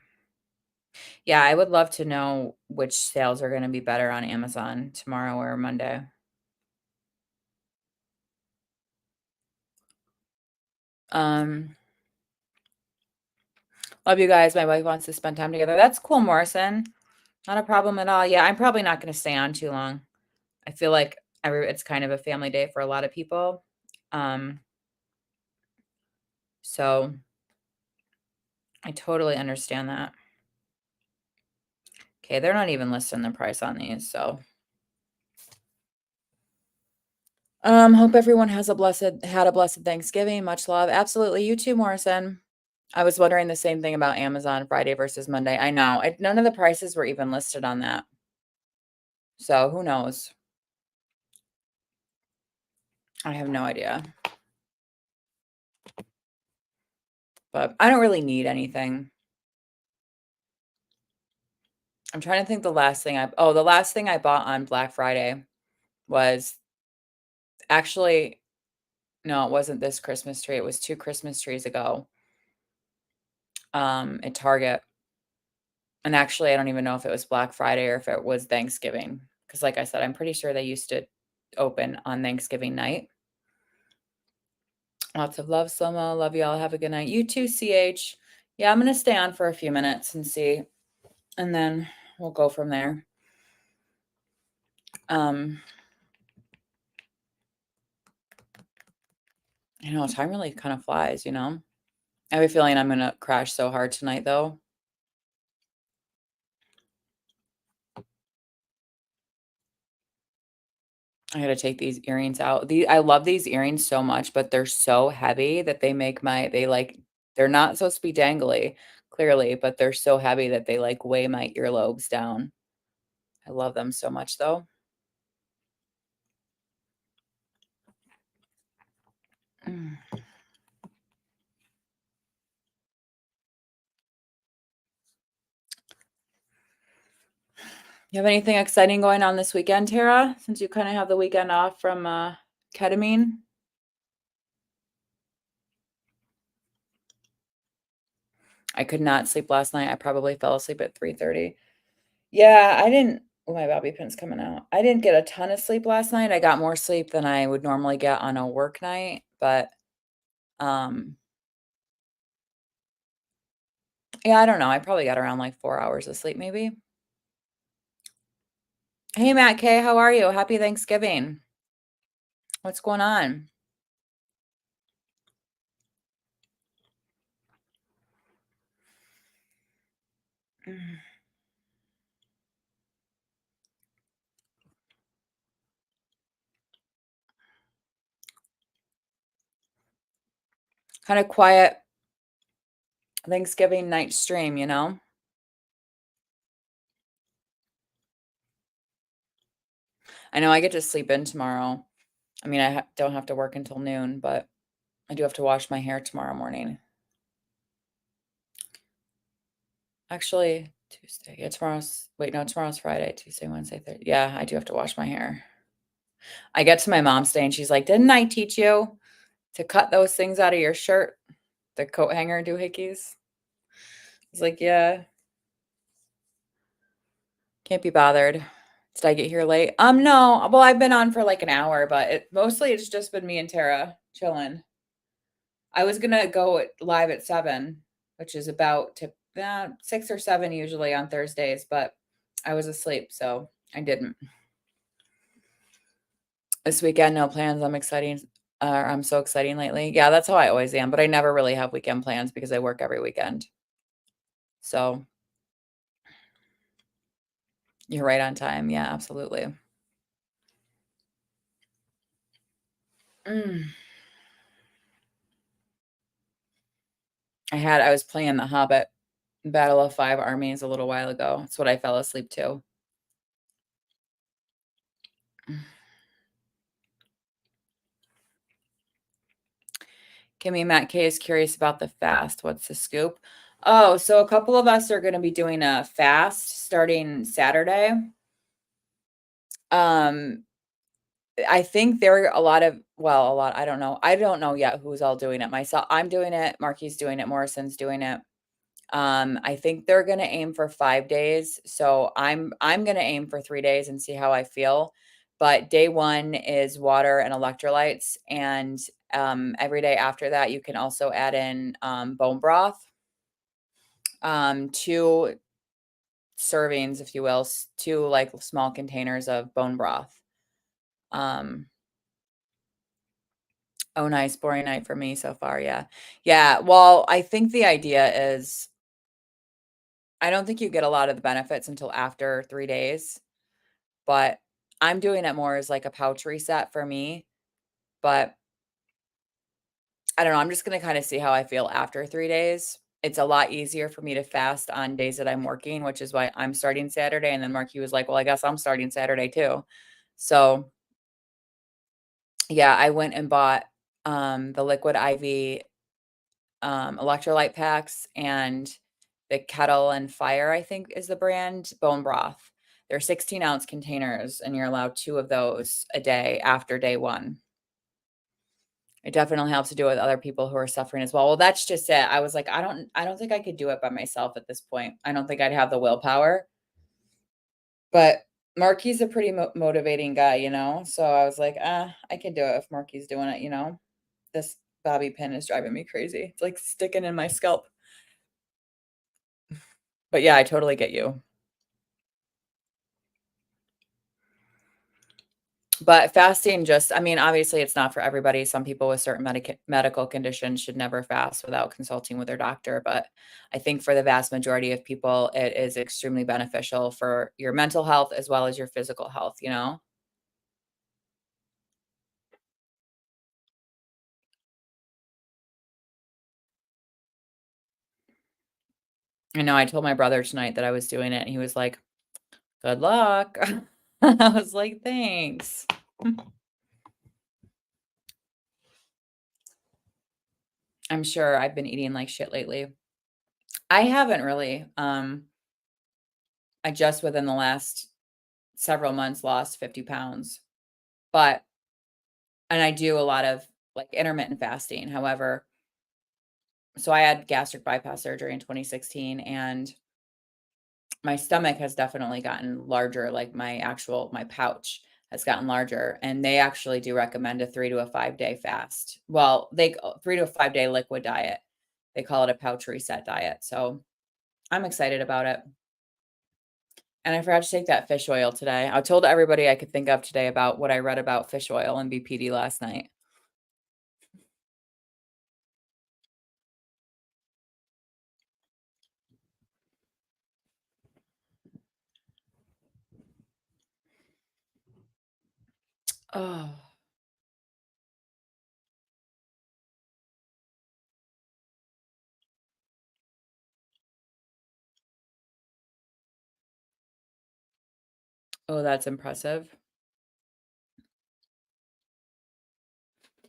Yeah, I would love to know which sales are gonna be better on Amazon tomorrow or Monday. Um, love you guys. My wife wants to spend time together. That's cool, Morrison. Not a problem at all. Yeah, I'm probably not gonna stay on too long. I feel like it's kind of a family day for a lot of people. Um, so I totally understand that. Okay, they're not even listing the price on these, so hope everyone had a blessed Thanksgiving. Much love. Absolutely. You too, Morrison. I was wondering the same thing about Amazon Friday versus Monday. I know. None of the prices were even listed on that. So who knows? I have no idea. But I don't really need anything. I'm trying to think the last thing I bought on Black Friday was actually no, it wasn't this Christmas tree. It was 2 Christmas trees ago, at Target. And actually, I don't even know if it was Black Friday or if it was Thanksgiving. Because, like I said, I'm pretty sure they used to open on Thanksgiving night. Lots of love, Slomo. Love y'all. Have a good night. You too, CH. Yeah, I'm gonna stay on for a few minutes and see, and then we'll go from there. Um, time really kind of flies, you know? I have a feeling I'm gonna crash so hard tonight, though. I gotta take these earrings out. I love these earrings so much, but they're so heavy that they're not supposed to be dangly, clearly, but they're so heavy that they, like, weigh my earlobes down. I love them so much, though. Mm. You have anything exciting going on this weekend, Tara? Since you kinda have the weekend off from, Ketamine? I could not sleep last night. I probably fell asleep at 3:30. Yeah, I didn't oh, my bobby pin's coming out. I didn't get a ton of sleep last night. I got more sleep than I would normally get on a work night, but, um, yeah, I don't know. I probably got around, like, 4 hours of sleep maybe. Hey, Matt K, how are you? Happy Thanksgiving. What's going on? Kinda quiet Thanksgiving night stream, you know? I know I get to sleep in tomorrow. I mean, I don't have to work until noon, but I do have to wash my hair tomorrow morning. Actually, Tuesday. Yeah, tomorrow's wait, no, tomorrow's Friday, Tuesday, Wednesday, Thursday. Yeah, I do have to wash my hair. I get to my mom's day and she's like, "Didn't I teach you to cut those things out of your shirt? The coat hanger doohickeys?" I was like, "Yeah, can't be bothered." Did I get here late? No. Well, I've been on for like an hour, but mostly it's just been me and Tara chilling. I was gonna go live at 7, which is about to 6 or 7 usually on Thursdays, but I was asleep, so I didn't. This weekend, no plans. I'm so exciting lately. Yeah, that's how I always am, but I never really have weekend plans because I work every weekend. So you're right on time. Yeah, absolutely. Mm. I was playing The Hobbit, Battle of 5 Armies a little while ago. That's what I fell asleep to. Kimmy Matt K is curious about the fast. What's the scoop? Oh, so a couple of us are gonna be doing a fast starting Saturday. Um, I think there are a lot of well, a lot, I don't know. I don't know yet who's all doing it. Myself, I'm doing it, Marky's doing it, Morrison's doing it. I think they're gonna aim for 5 days, so I'm gonna aim for 3 days and see how I feel. But day 1 is water and electrolytes, and, every day after that, you can also add in, bone broth, 2 servings, if you will, 2, like, small containers of bone broth. Um Oh, nice, boring night for me so far, yeah. Yeah, well, I think the idea is I don't think you get a lot of the benefits until after 3 days, but I'm doing it more as, like, a pouch reset for me, but I don't know, I'm just gonna kinda see how I feel after 3 days. It's a lot easier for me to fast on days that I'm working, which is why I'm starting Saturday, and then Marky was like, "Well, I guess I'm starting Saturday too." So, yeah, I went and bought, the Liquid IV electrolyte packs and the Kettle and Fire, I think is the brand, bone broth. They're 16-ounce containers, and you're allowed 2 of those a day after day 1. It definitely helps to do it with other people who are suffering as well. Well, that's just it. I was like, I don't think I could do it by myself at this point. I don't think I'd have the willpower, but Marky's a pretty motivating guy, you know? So I was like, I can do it if Marky's doing it, you know? This bobby pin is driving me crazy. It's like sticking in my scalp. But yeah, I totally get you. But fasting just I mean, obviously, it's not for everybody. Some people with certain medical conditions should never fast without consulting with their doctor, but I think for the vast majority of people, it is extremely beneficial for your mental health as well as your physical health, you know? I know I told my brother tonight that I was doing it, and he was like, "Good luck." I was like, "Thanks." I'm sure I've been eating like shit lately. I haven't really, I just within the last several months lost 50 pounds, but and I do a lot of, like, intermittent fasting. However, so I had gastric bypass surgery in 2016, and my stomach has definitely gotten larger, like, my pouch has gotten larger, and they actually do recommend a 3 to a 5-day fast. Well, 3 to a 5-day liquid diet. They call it a pouch reset diet, so I'm excited about it. And I forgot to take that fish oil today. I told everybody I could think of today about what I read about fish oil and BPD last night. Oh, oh, that's impressive.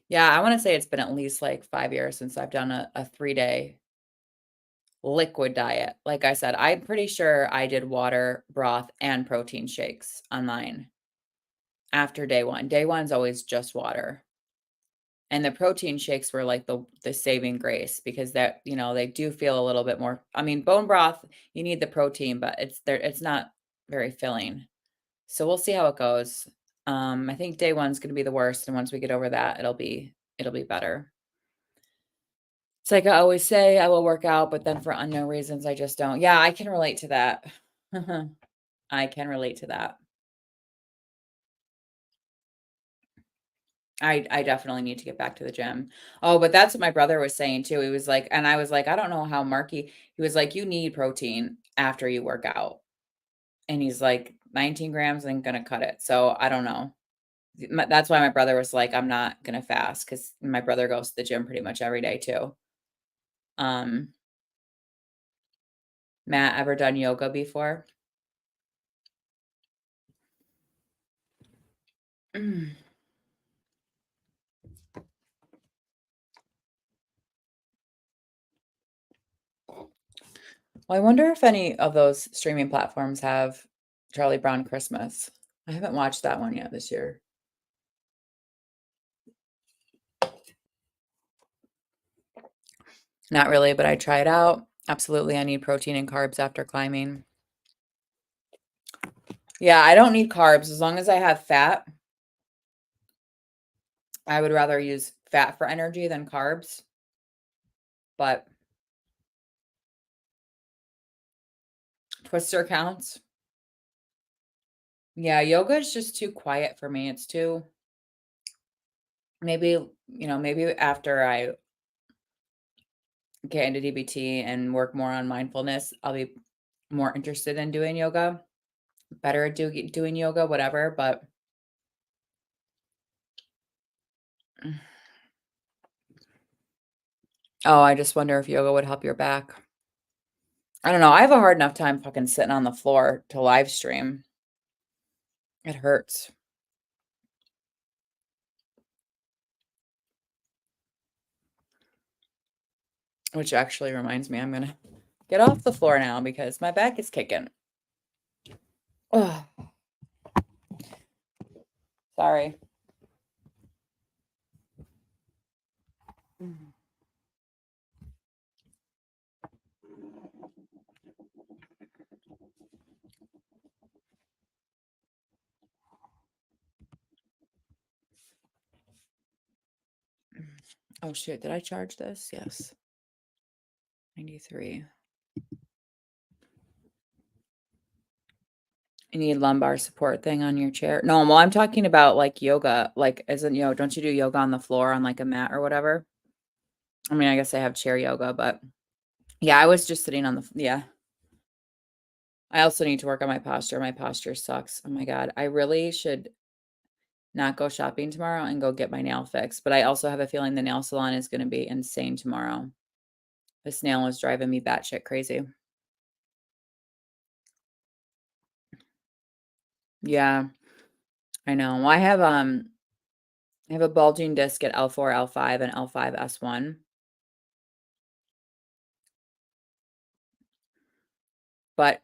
Yeah, I wanna say it's been at least, like, 5 years since I've done a 3-day liquid diet. Like I said, I'm pretty sure I did water, broth, and protein shakes on mine after day 1. Day 1's always just water, and the protein shakes were, like, the saving grace because they do feel a little bit more. I mean, bone broth, you need the protein, but it's not very filling. So we'll see how it goes. I think day 1's gonna be the worst, and once we get over that, it'll be better. It's like I always say, I will work out, but then for unknown reasons, I just don't. Yeah, I can relate to that. I can relate to that. I definitely need to get back to the gym. Oh, but that's what my brother was saying too. He was like, and I was like, I don't know how Marky, he was like, you need protein after you work out. And he's like, 19 grams ain't gonna cut it. So I don't know. That's why my brother was like, I'm not gonna fast because my brother goes to the gym pretty much every day too. Um, Matt, ever done yoga before? Mm. Well, I wonder if any of those streaming platforms have Charlie Brown Christmas. I haven't watched that one yet this year. Not really, but I try it out. Absolutely, I need protein and carbs after climbing. Yeah, I don't need carbs as long as I have fat. I would rather use fat for energy than carbs, but Twister counts. Yeah, yoga is just too quiet for me. It's too maybe after I get into DBT and work more on mindfulness, I'll be more interested in doing yoga, better at doing yoga, whatever. But oh, I just wonder if yoga would help your back. I don't know. I have a hard enough time fucking sitting on the floor to live stream. It hurts. Which actually reminds me, I'm gonna get off the floor now because my back is kicking. Ugh, sorry. Oh shit, did I charge this? Yes. 93. You need lumbar support thing on your chair. No, well, I'm talking about like yoga. Like, isn't don't you do yoga on the floor on like a mat or whatever? I mean, I guess I have chair yoga, but yeah, I was just sitting on yeah. I also need to work on my posture. My posture sucks. Oh my God. I really should not go shopping tomorrow and go get my nail fixed. But I also have a feeling the nail salon is going to be insane tomorrow. This nail is driving me batshit crazy. Yeah, I know. Well, I have a bulging disc at L4, L5, and L5 S1. But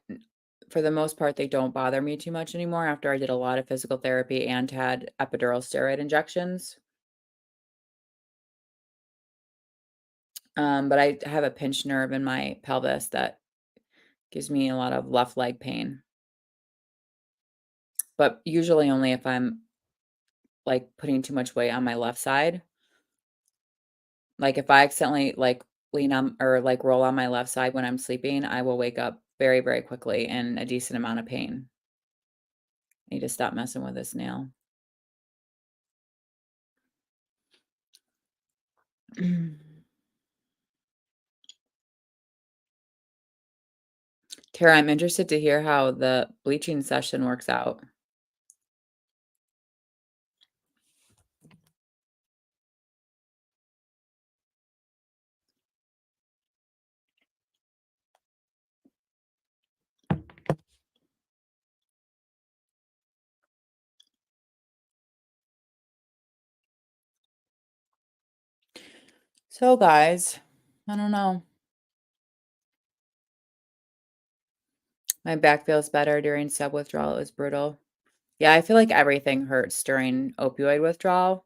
for the most part, they don't bother me too much anymore after I did a lot of physical therapy and had epidural steroid injections. But I have a pinched nerve in my pelvis that gives me a lot of left leg pain, but usually only if I'm, like, putting too much weight on my left side. Like, if I accidentally, like, lean on or, like, roll on my left side when I'm sleeping, I will wake up very, very quickly in a decent amount of pain. I need to stop messing with this nail. Tara, I'm interested to hear how the bleaching session works out. So, guys, I don't know. My back feels better during sub withdrawal. It was brutal. Yeah, I feel like everything hurts during opioid withdrawal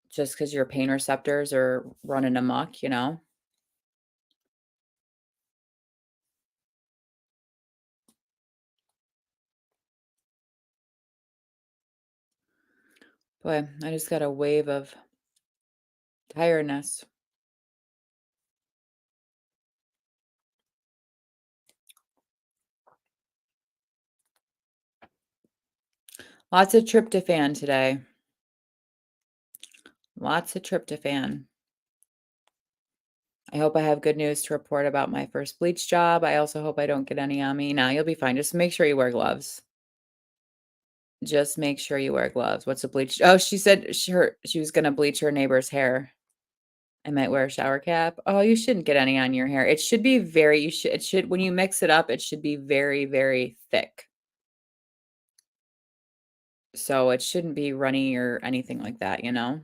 just because your pain receptors are running amok, you know? Boy, I just got a wave of tiredness. Lots of tryptophan today. Lots of tryptophan. I hope I have good news to report about my first bleach job. I also hope I don't get any on me. Nah, you'll be fine. Just make sure you wear gloves. Just make sure you wear gloves. What's a bleach? Oh, she said she was gonna bleach her neighbor's hair. I might wear a shower cap. Oh, you shouldn't get any on your hair. It should be very it should when you mix it up, it should be very, very thick. So it shouldn't be runny or anything like that, you know?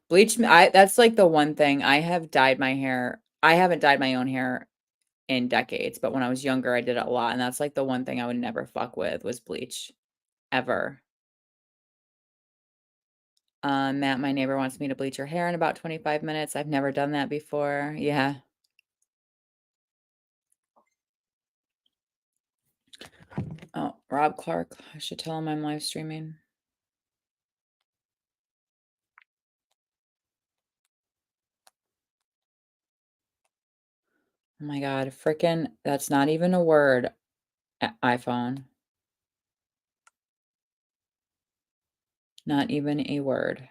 Bleach I that's like the one thing I have dyed my hair. I haven't dyed my own hair in decades, but when I was younger, I did it a lot, and that's like the one thing I would never fuck with was bleach, ever. Matt, my neighbor wants me to bleach her hair in about 25 minutes. I've never done that before. Yeah. Oh, Rob Clark. I should tell him I'm live streaming. Oh my god, frickin' that's not even a word, iPhone. Not even a word.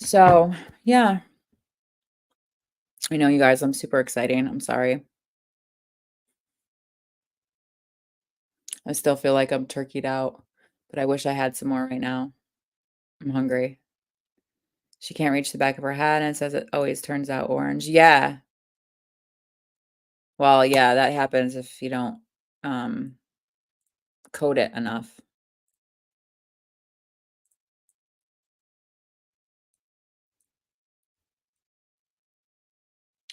So, yeah. I know you guys, I'm super exciting. I'm sorry. I still feel like I'm turkeyed out, but I wish I had some more right now. I'm hungry. She can't reach the back of her head and says it always turns out orange. Yeah. Well, yeah, that happens if you don't um coat it enough.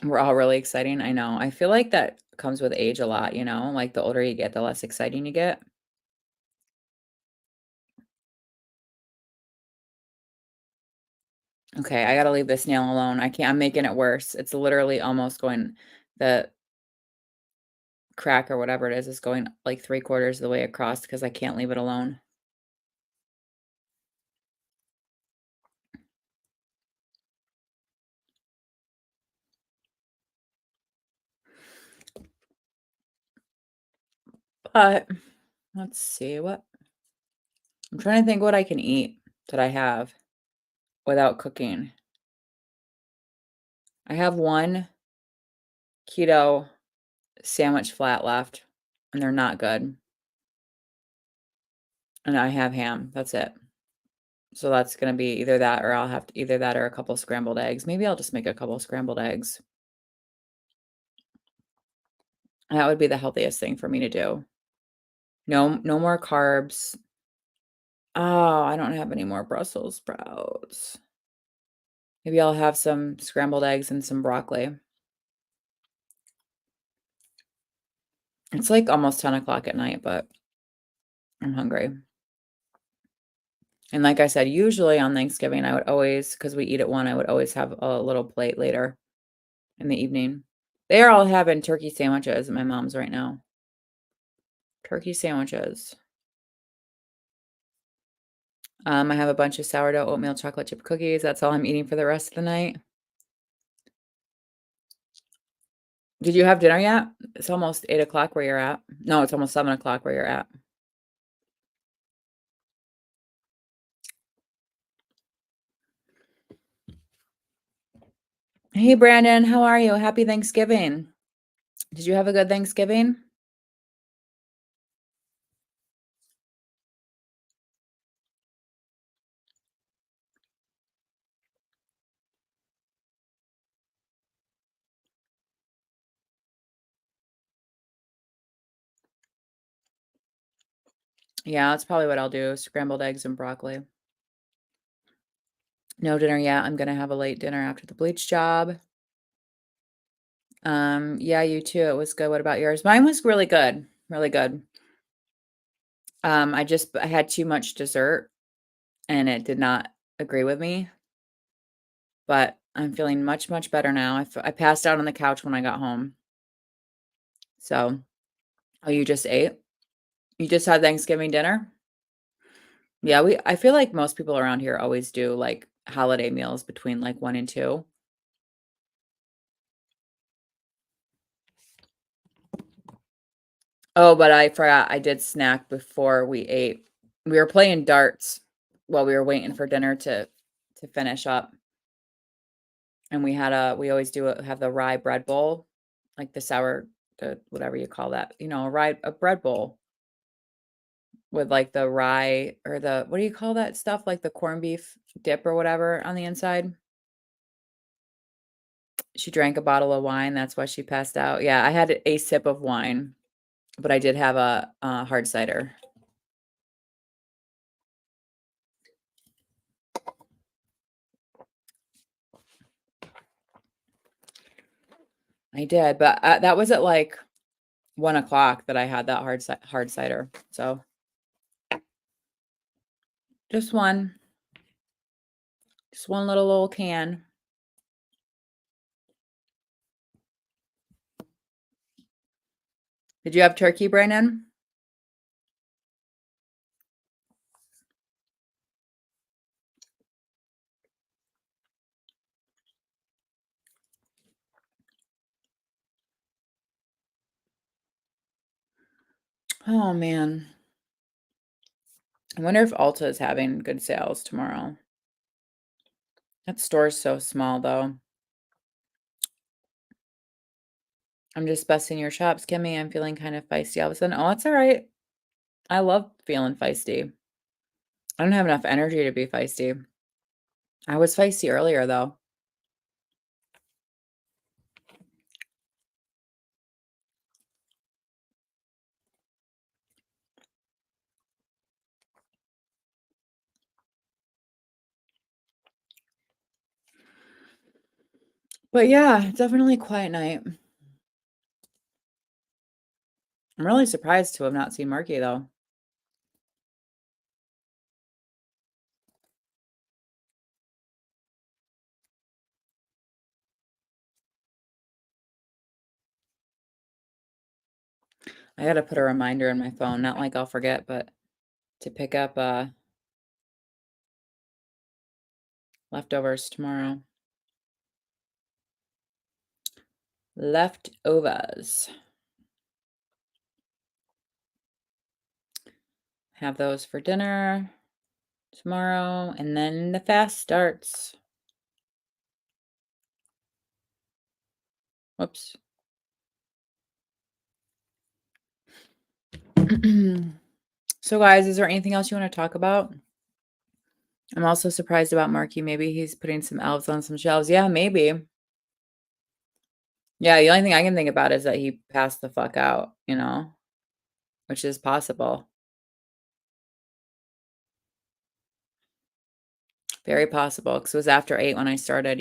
We're all really exciting. I know. I feel like that comes with age a lot, you know? Like the older you get, the less exciting you get. Okay, I gotta leave this nail alone. I can't I'm making it worse. It's literally almost going the crack or whatever it is going like 3/4 of the way across because I can't leave it alone. But let's see what I'm trying to think what I can eat that I have without cooking. I have one keto sandwich flat left, and they're not good. And I have ham. That's it. So that's gonna be either that or I'll have to either that or a couple scrambled eggs. Maybe I'll just make a couple scrambled eggs. That would be the healthiest thing for me to do. No more carbs. Oh, I don't have any more Brussels sprouts. Maybe I'll have some scrambled eggs and some broccoli. It's like almost 10 o'clock at night, but I'm hungry. And like I said, usually on Thanksgiving, I would always, because we eat at 1, I would always have a little plate later in the evening. They're all having turkey sandwiches at my mom's right now. Turkey sandwiches. I have a bunch of sourdough oatmeal chocolate chip cookies. That's all I'm eating for the rest of the night. Did you have dinner yet? It's almost 8 o'clock where you're at. No, it's almost 7 o'clock where you're at. Hey, Brandon, how are you? Happy Thanksgiving. Did you have a good Thanksgiving? Yeah, that's probably what I'll do. Scrambled eggs and broccoli. No dinner yet. I'm gonna have a late dinner after the bleach job. Yeah, you too. It was good. What about yours? Mine was really good. Really good. I had too much dessert and it did not agree with me, but I'm feeling much, much better now. I passed out on the couch when I got home. So, oh, you just ate? You just had Thanksgiving dinner? Yeah, I feel like most people around here always do like holiday meals between like 1 and 2. Oh, but I forgot I did snack before we ate. We were playing darts while we were waiting for dinner to finish up. And we always have the rye bread bowl, like the whatever you call that, a bread bowl with like the rye or what do you call that stuff? Like the corned beef dip or whatever on the inside. She drank a bottle of wine. That's why she passed out. Yeah, I had a sip of wine, but I did have a hard cider. I did, but that was at like 1 o'clock that I had that hard cider. So just one, just one little old can. Did you have turkey, Brandon? Oh man. I wonder if Ulta is having good sales tomorrow. That store's so small though. I'm just busting your chops, Kimmy. I'm feeling kind of feisty all of a sudden. Oh, that's all right. I love feeling feisty. I don't have enough energy to be feisty. I was feisty earlier though. But yeah, definitely a quiet night. I'm really surprised to have not seen Marky though. I gotta put a reminder in my phone, not like I'll forget, but to pick up leftovers tomorrow. Leftovers. Have those for dinner tomorrow, and then the fast starts. Whoops. So guys, is there anything else you want to talk about? I'm also surprised about Marky. Maybe he's putting some elves on some shelves. Yeah, maybe. Yeah, the only thing I can think about is that he passed the fuck out, which is possible. Very possible, because it was after 8 when I started.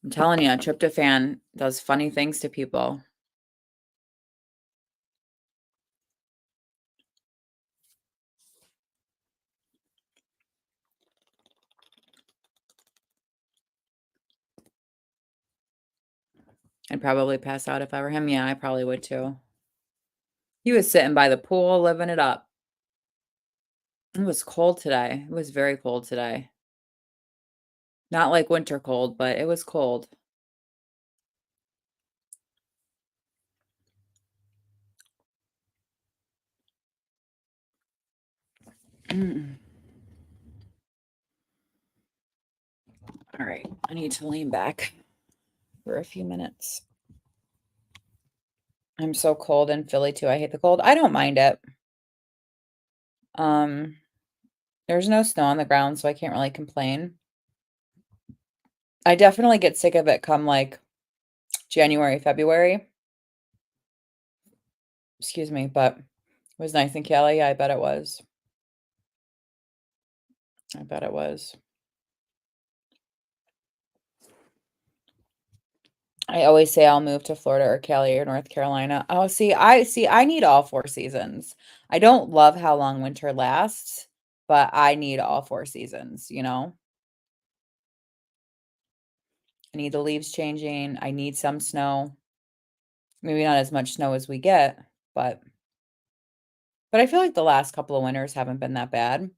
I'm telling you, tryptophan does funny things to people. I'd probably pass out if I were him. Yeah, I probably would too. He was sitting by the pool, living it up. It was cold today. It was very cold today. Not like winter cold, but it was cold. Mm. All right, I need to lean back for a few minutes. I'm so cold in Philly too. I hate the cold. I don't mind it. Um, there's no snow on the ground, so I can't really complain. I definitely get sick of it come like January, February. Excuse me, but it was nice in Cali. Yeah, I bet it was. I bet it was. I always say I'll move to Florida or Cali or North Carolina. Oh, I need all 4 seasons. I don't love how long winter lasts, but I need all 4 seasons, you know? I need the leaves changing. I need some snow. Maybe not as much snow as we get, but I feel like the last couple of winters haven't been that bad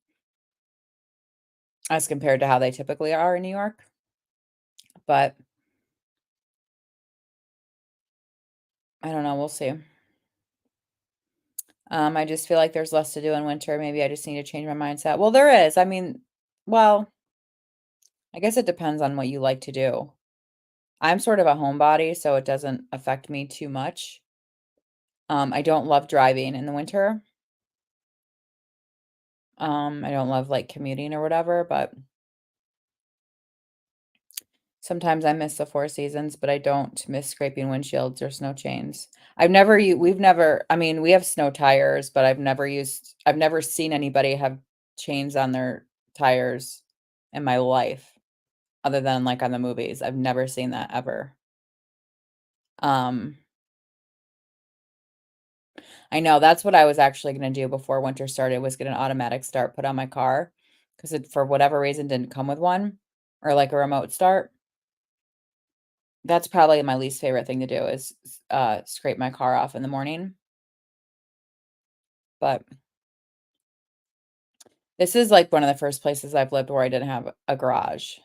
as compared to how they typically are in New York. But I don't know, we'll see. I just feel like there's less to do in winter. Maybe I just need to change my mindset. Well, there is. I mean, well, I guess it depends on what you like to do. I'm sort of a homebody, so it doesn't affect me too much. I don't love driving in the winter. I don't love like commuting or whatever, but sometimes I miss the 4 seasons, but I don't miss scraping windshields or snow chains. We've never I mean, we have snow tires, but I've never seen anybody have chains on their tires in my life other than, like, on the movies. I've never seen that ever. Um, I know that's what I was actually gonna do before winter started was get an automatic start put on my car because it, for whatever reason, didn't come with one or, like, a remote start. That's probably my least favorite thing to do is scrape my car off in the morning, but this is, like, one of the first places I've lived where I didn't have a garage.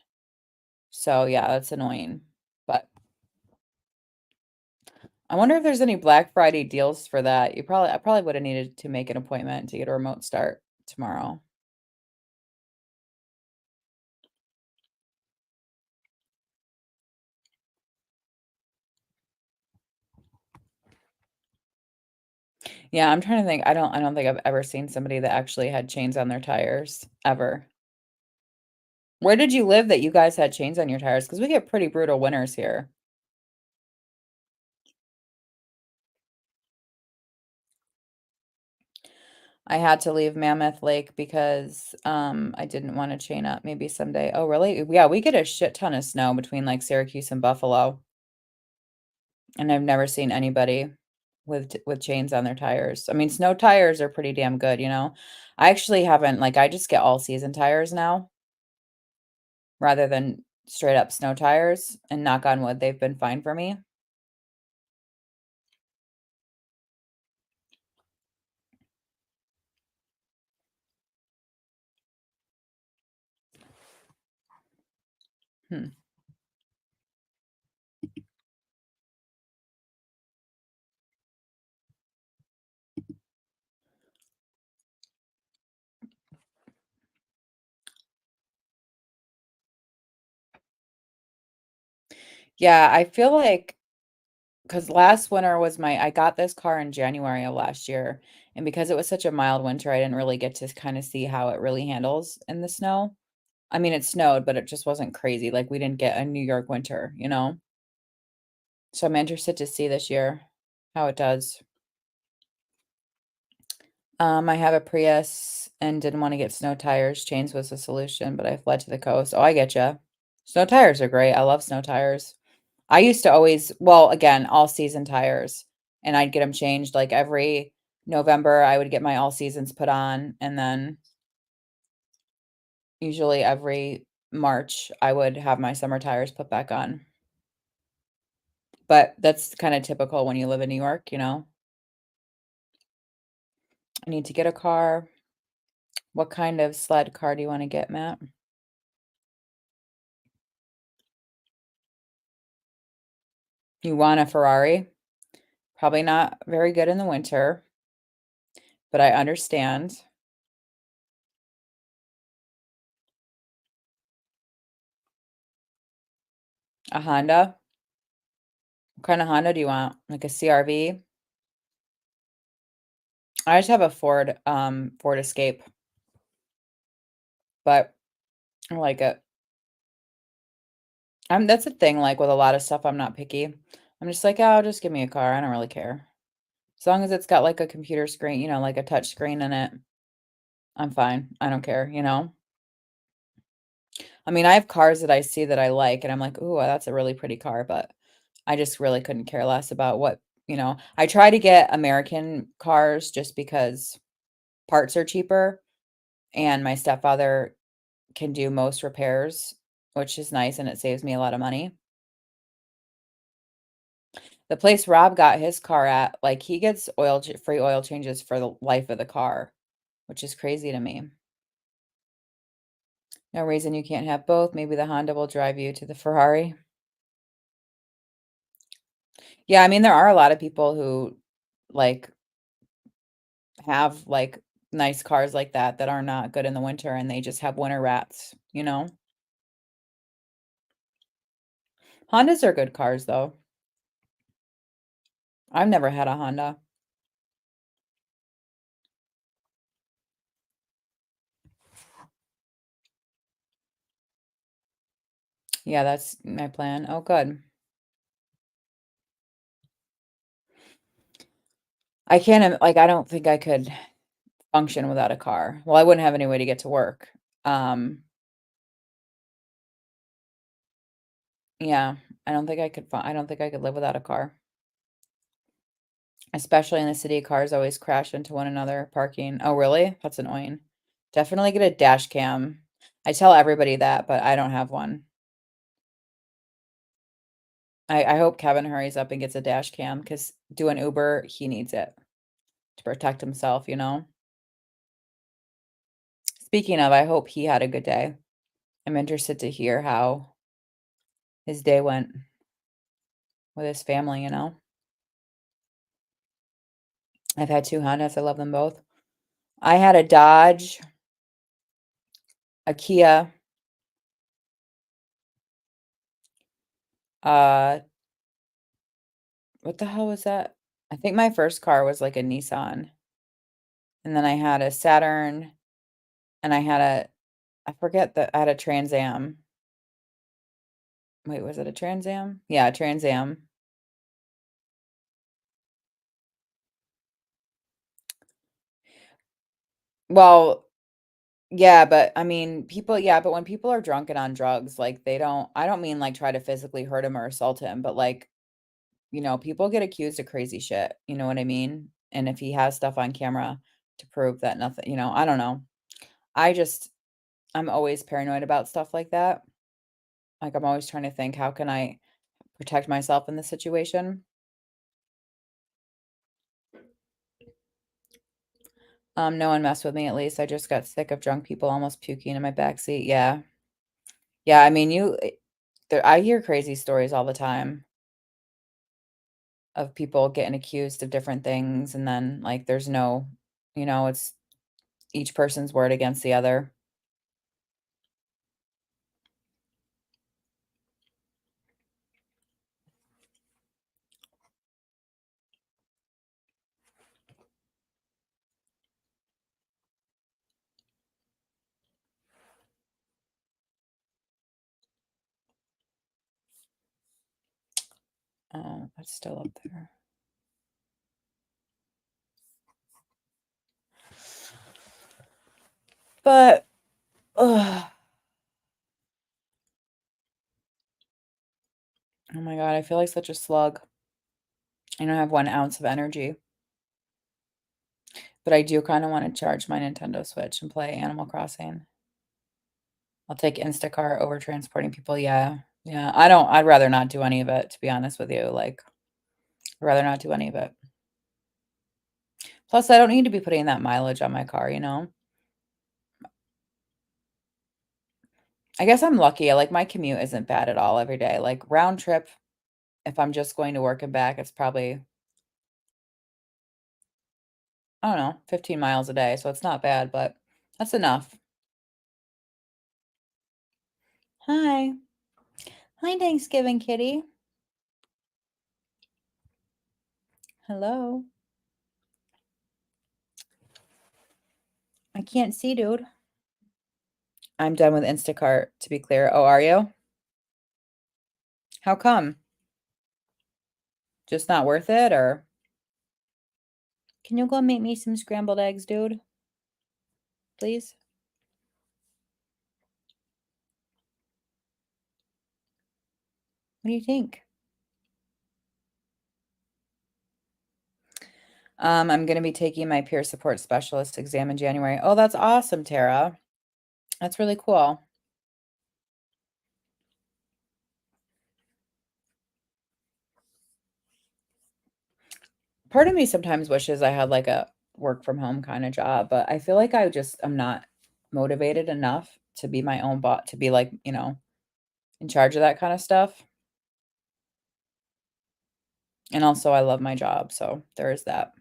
So, yeah, that's annoying, but I wonder if there's any Black Friday deals for that. I probably woulda needed to make an appointment to get a remote start tomorrow. Yeah, I'm trying to think. I don't think I've ever seen somebody that actually had chains on their tires, ever. Where did you live that you guys had chains on your tires? Because we get pretty brutal winters here. I had to leave Mammoth Lake because, I didn't wanna chain up, maybe someday. Oh, really? Yeah, we get a shit ton of snow between, like, Syracuse and Buffalo, and I've never seen anybody with chains on their tires. I mean, snow tires are pretty damn good, you know? I actually haven't like, I just get all season tires now rather than straight up snow tires, and knock on wood, they've been fine for me. Hmm. Yeah, I feel like because last winter was my I got this car in January of last year, and because it was such a mild winter, I didn't really get to kinda see how it really handles in the snow. I mean, it snowed, but it just wasn't crazy, like, we didn't get a New York winter, you know? So I'm interested to see this year how it does. I have a Prius and didn't wanna get snow tires. Chains was the solution, but I fled to the coast. Oh, I get you. Snow tires are great. I love snow tires. I used to always well, again, all season tires, and I'd get them changed, like, every November, I would get my all seasons put on, and then usually every March, I would have my summer tires put back on. But that's kinda typical when you live in New York, you know? I need to get a car. What kind of sled car do you wanna get, Matt? You want a Ferrari? Probably not very good in the winter, but I understand. A Honda? What kinda Honda do you want? Like a CR-V? I just have a Ford Escape, but I like it. That's the thing, like, with a lot of stuff, I'm not picky. I'm just like, "Oh, just give me a car, I don't really care." As long as it's got, like, a computer screen, you know, like a touch screen in it, I'm fine. I don't care, you know? I mean, I have cars that I see that I like, and I'm like, "Ooh, that's a really pretty car," but I just really couldn't care less about what I try to get American cars just because parts are cheaper, and my stepfather can do most repairs, which is nice, and it saves me a lot of money. The place Rob got his car at, like, he gets free oil changes for the life of the car, which is crazy to me. No reason you can't have both. Maybe the Honda will drive you to the Ferrari. Yeah, I mean, there are a lot of people who, like, have, like, nice cars like that are not good in the winter, and they just have winter rats, you know? Hondas are good cars, though. I've never had a Honda. Yeah, that's my plan. Oh, good. I can't like, I don't think I could function without a car. Well, I wouldn't have any way to get to work. Um, yeah, I don't think I could live without a car. Especially in the city, cars always crash into one another parking. Oh, really? That's annoying. Definitely get a dash cam. I tell everybody that, but I don't have one. I hope Kevin hurries up and gets a dash cam because doing Uber, he needs it to protect himself, you know? Speaking of, I hope he had a good day. I'm interested to hear how his day went with his family, you know? I've had 2 Hondas, I love them both. I had a Dodge, a Kia, uh, what the hell was that? I think my first car was like a Nissan, and then I had a Saturn, and I forget that I had a Trans Am. Wait, was it a Trans Am? Yeah, a Trans Am. Well, yeah, but I mean, but when people are drunk and on drugs, like, I don't mean, like, try to physically hurt him or assault him, but, like, people get accused of crazy shit, you know what I mean? And if he has stuff on camera to prove that nothing I don't know. I just I'm always paranoid about stuff like that. Like, I'm always trying to think, "How can I protect myself in this situation?" No one messed with me, at least. I just got sick of drunk people almost puking in my backseat. Yeah. Yeah, I mean, I hear crazy stories all the time of people getting accused of different things, and then, like, there's no it's each person's word against the other. Oh, that's still up there. But, ugh, Oh my God, I feel like such a slug. I don't have 1 ounce of energy. But I do kinda wanna charge my Nintendo Switch and play Animal Crossing. I'll take Instacart over transporting people, yeah. Yeah, I'd rather not do any of it, to be honest with you, like, I'd rather not do any of it. Plus, I don't need to be putting that mileage on my car, you know? I guess I'm lucky, like, my commute isn't bad at all every day, like, round trip, if I'm just going to work and back, it's probably, I don't know, 15 miles a day, so it's not bad, but that's enough. Hi. Hi, Thanksgiving kitty. Hello. I can't see, dude. I'm done with Instacart, to be clear. Oh, are you? How come? Just not worth it, or can you go make me some scrambled eggs, dude? Please? What do you think? I'm gonna be taking my peer support specialist exam in January. Oh, that's awesome, Tara. That's really cool. Part of me sometimes wishes I had like a work from home kind of job, but I feel like I'm not motivated enough to be my own boss, to be like, in charge of that kind of stuff. And also I love my job, so there is that.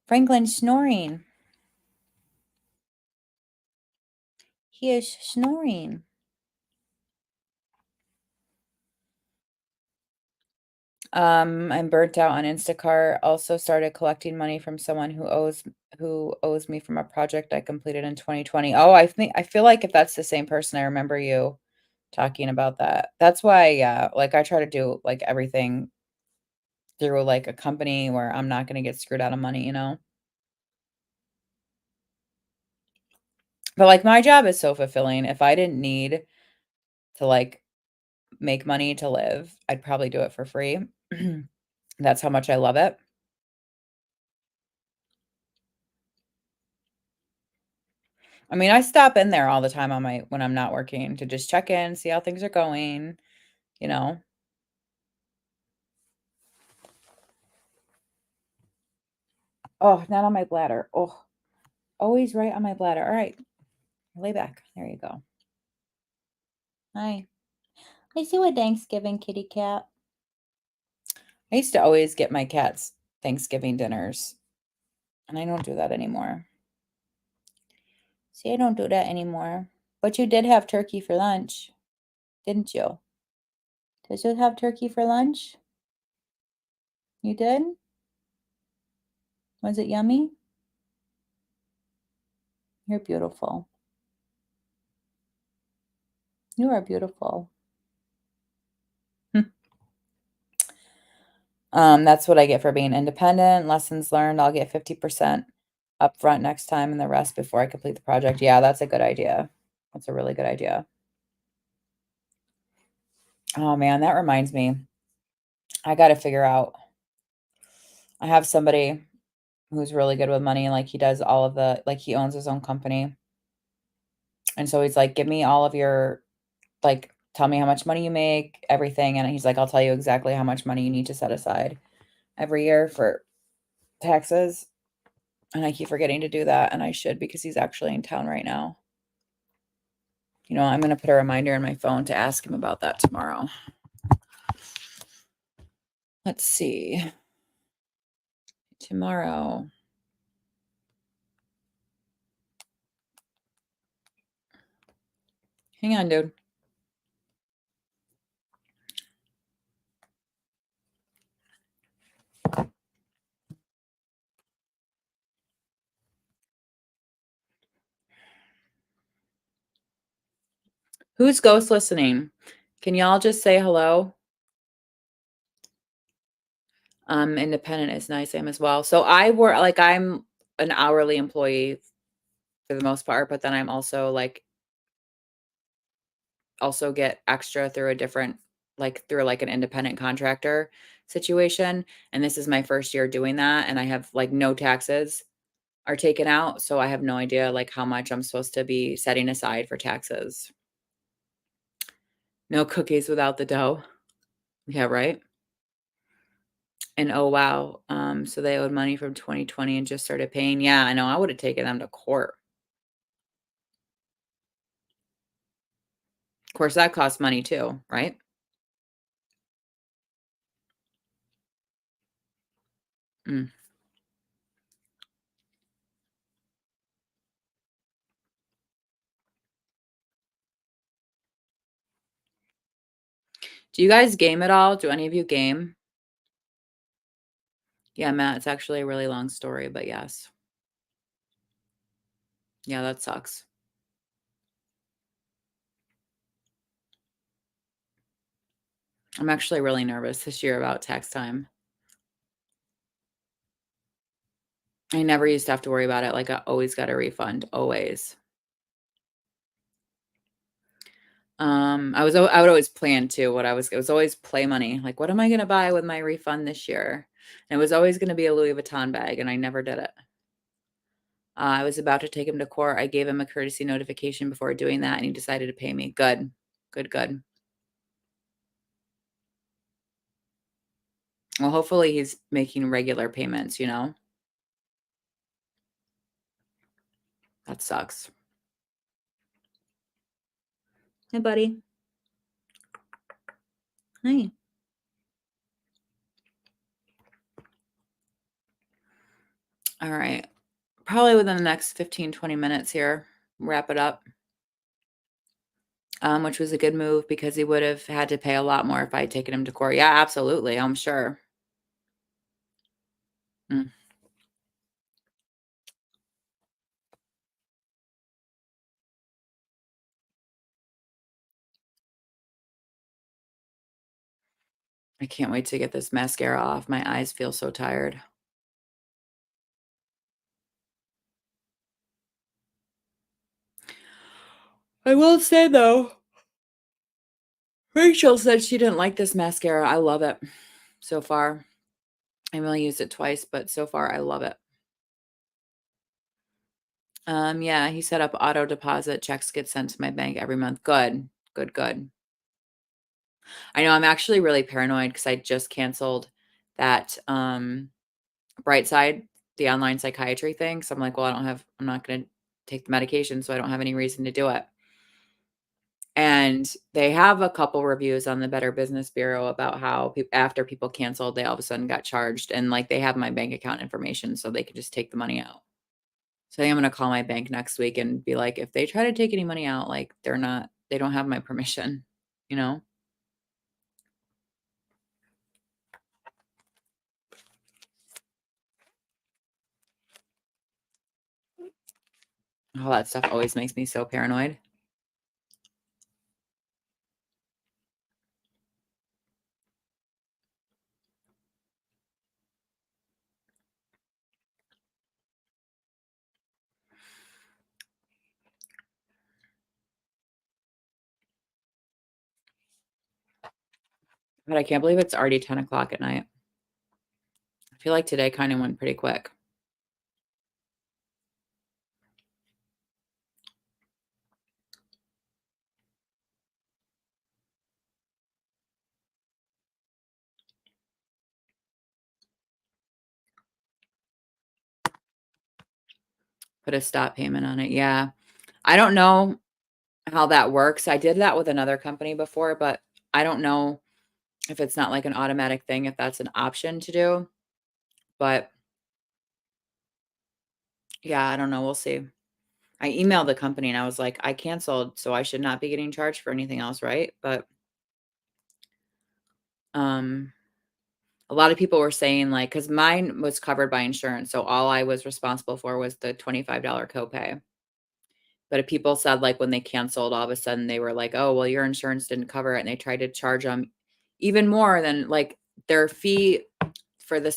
Franklin snoring. He is snoring. I'm burnt out on Instacart. Also started collecting money from someone who owes me from a project I completed in 2020. Oh, I feel like if that's the same person, I remember you talking about that. That's why, yeah, like I try to do like everything through like a company where I'm not gonna get screwed out of money, you know? But like my job is so fulfilling. If I didn't need to like make money to live, I'd probably do it for free. That's how much I love it. I mean, I stop in there all the time on my when I'm not working to just check in, see how things are going, you know? Oh, not on my bladder. Oh, always right on my bladder. All right, lay back. There you go. Hi. I see what Thanksgiving kitty cat. I used to always get my cats Thanksgiving dinners, and I don't do that anymore. See, I don't do that anymore. But you did have turkey for lunch, didn't you? Did you have turkey for lunch? You did? Was it yummy? You're beautiful. You are beautiful. That's what I get for being independent. Lessons learned, I'll get 50% upfront next time and the rest before I complete the project. Yeah, that's a good idea. That's a really good idea. Oh man, that reminds me. I got to figure out. I have somebody who's really good with money, like he does all of the like he owns his own company. And so he's like, "Give me all of your like tell me how much money you make, everything." And he's like, "I'll tell you exactly how much money you need to set aside every year for taxes." And I keep forgetting to do that, and I should because he's actually in town right now. I'm gonna put a reminder in my phone to ask him about that tomorrow. Let's see. Tomorrow. Hang on, dude. Who's ghost listening? Can y'all just say hello? Independent is nice, Sam, as well. So I work like I'm an hourly employee for the most part, but then I'm also, like also get extra through a different through, like, an independent contractor situation, and this is my first year doing that, and I have, like, no taxes are taken out, so I have no idea, like, how much I'm supposed to be setting aside for taxes. No cookies without the dough. Yeah, right? And, oh, wow, so they owed money from 2020 and just started paying. Yeah, I know, I would've taken them to court. Of course, that costs money too, right? Mm. Do you guys game at all? Do any of you game? Yeah, Matt, it's actually a really long story, but yes. Yeah, that sucks. I'm actually really nervous this year about tax time. I never used to have to worry about it, like, I always got a refund, always. I would always plan too what it was always play money, like, "What am I gonna buy with my refund this year?" And it was always gonna be a Louis Vuitton bag, and I never did it. I was about to take him to court, I gave him a courtesy notification before doing that, and he decided to pay me. Good. Good, good. Well, hopefully he's making regular payments, you know? That sucks. Hey, buddy. Hi. Alright. Probably within the next 15, 20 minutes here, wrap it up, which was a good move because he would have had to pay a lot more if I had taken him to court. Yeah, absolutely, I'm sure. Mm, I can't wait to get this mascara off. My eyes feel so tired. I will say, though, Rachel said she didn't like this mascara. I love it so far. I only used it twice, but so far I love it. Yeah, he set up auto deposit, checks get sent to my bank every month. Good. Good, good. I know I'm actually really paranoid because I just canceled that, Brightside, the online psychiatry thing, so I'm like, "Well, I'm not gonna take the medication, so I don't have any reason to do it." And they have a couple reviews on the Better Business Bureau about how after people canceled, they all of a sudden got charged, and, like, they have my bank account information, so they could just take the money out. So I think I'm gonna call my bank next week and be like, "If they try to take any money out, like, they don't have my permission," you know? All that stuff always makes me so paranoid. But I can't believe it's already 10 o'clock at night. I feel like today kinda went pretty quick. Put a stop payment on it, yeah. I don't know how that works. I did that with another company before, but I don't know if it's not like an automatic thing, if that's an option to do, but yeah, I don't know, we'll see. I emailed the company and I was like, "I canceled, so I should not be getting charged for anything else, right?" But, um, a lot of people were saying, like, because mine was covered by insurance, so all I was responsible for was the $25 copay. But if people said, like, when they canceled, all of a sudden they were like, "Oh, well, your insurance didn't cover it," and they tried to charge them even more than, like, their fee for the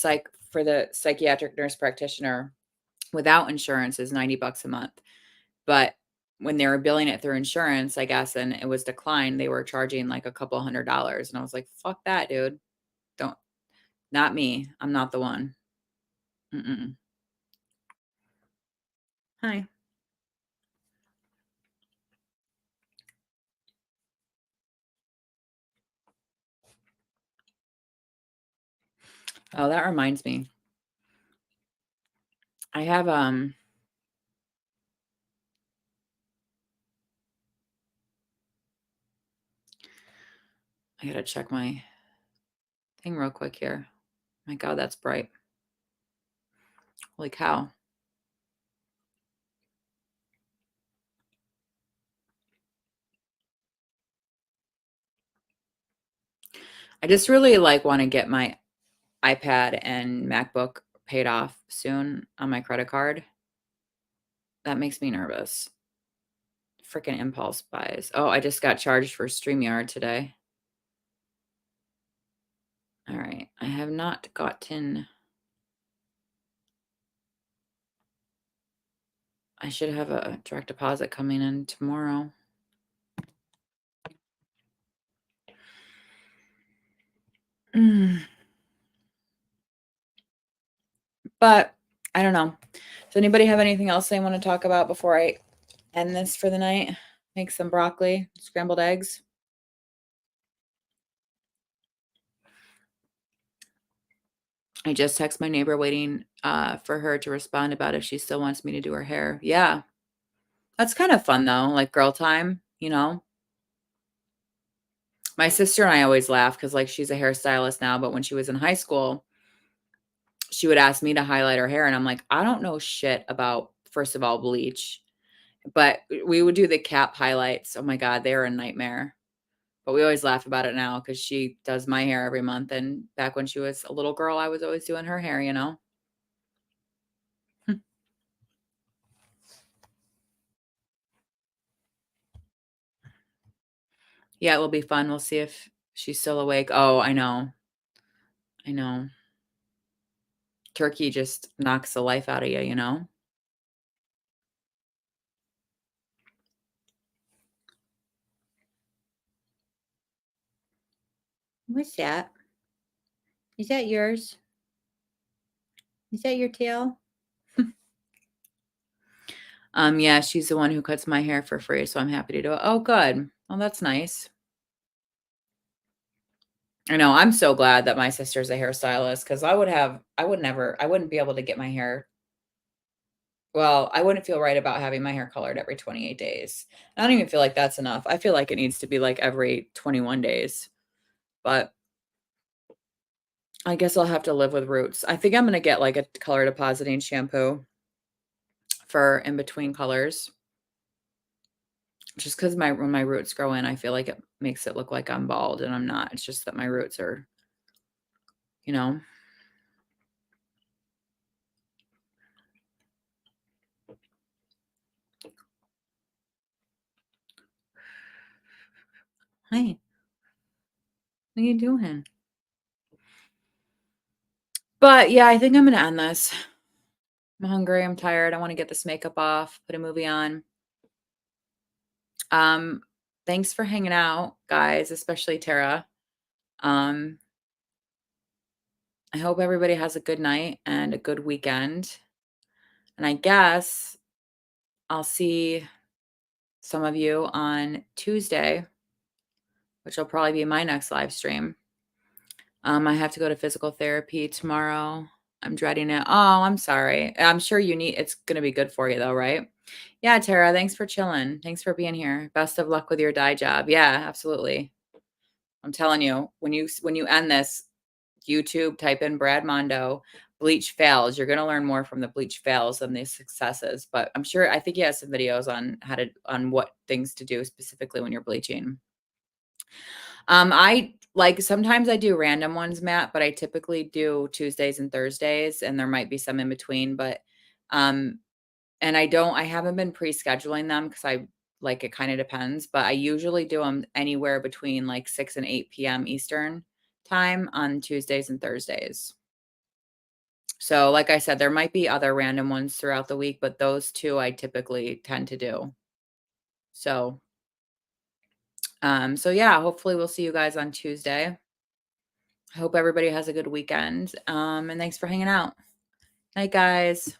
psychiatric nurse practitioner without insurance is $90 a month. But when they were billing it through insurance, I guess, and it was declined, they were charging like a couple $100. And I was like, fuck that, dude. Don't, not me. I'm not the one. Mm-mm. Hi. Oh, that reminds me. I have, I gotta check my thing real quick here. My God, that's bright. Holy cow. I just really like want to get my iPad and MacBook paid off soon on my credit card. That makes me nervous. Freaking impulse buys. Oh, I just got charged for StreamYard today. All right. I have not gotten. I should have a direct deposit coming in tomorrow. But I don't know. Does anybody have anything else they want to talk about before I end this for the night? Make some broccoli, scrambled eggs. I just text my neighbor waiting for her to respond about if she still wants me to do her hair. Yeah. That's kind of fun though, like girl time, you know? My sister and I always laugh because like she's a hairstylist now, but when she was in high school, she would ask me to highlight her hair. And I'm like, I don't know shit about, first of all, bleach, but we would do the cap highlights. Oh my God, they were a nightmare. But we always laugh about it now because she does my hair every month. And back when she was a little girl, I was always doing her hair, you know? Yeah, it will be fun. We'll see if she's still awake. Oh, I know. I know. Turkey just knocks the life out of you, you know? What's that? Is that yours? Is that your tail? Yeah, she's the one who cuts my hair for free, so I'm happy to do it. Oh, good. Oh, that's nice. I know. I'm so glad that my sister's a hairstylist because I wouldn't be able to get my hair. Well, I wouldn't feel right about having my hair colored every 28 days. I don't even feel like that's enough. I feel like it needs to be like every 21 days. But I guess I'll have to live with roots. I think I'm gonna get like a color depositing shampoo for in between colors. Just because when my roots grow in, I feel like it makes it look like I'm bald and I'm not. It's just that my roots are, you know. Hey, what are you doing? But yeah, I think I'm gonna end this. I'm hungry. I'm tired. I want to get this makeup off, put a movie on. Um, Thanks for hanging out, guys, especially Tara. Um, I hope everybody has a good night and a good weekend. And I guess I'll see some of you on Tuesday, which will probably be my next live stream. I have to go to physical therapy tomorrow. I'm dreading it. Oh, I'm sorry. I'm sure it's going to be good for you though, right? Yeah, Tara, thanks for chilling. Thanks for being here. Best of luck with your dye job. Yeah, absolutely. I'm telling you, when you end this, YouTube, type in Brad Mondo, bleach fails. You're going to learn more from the bleach fails than the successes, but I think he has some videos on what things to do specifically when you're bleaching. I like sometimes I do random ones, Matt, but I typically do Tuesdays and Thursdays, and there might be some in between, but um and I haven't been pre-scheduling them because I like it kind of depends, but I usually do them anywhere between like 6 and 8 p.m. Eastern time on Tuesdays and Thursdays. So, like I said, there might be other random ones throughout the week, but those 2 I typically tend to do. So, so yeah, hopefully we'll see you guys on Tuesday. I hope everybody has a good weekend, and thanks for hanging out. Night, guys.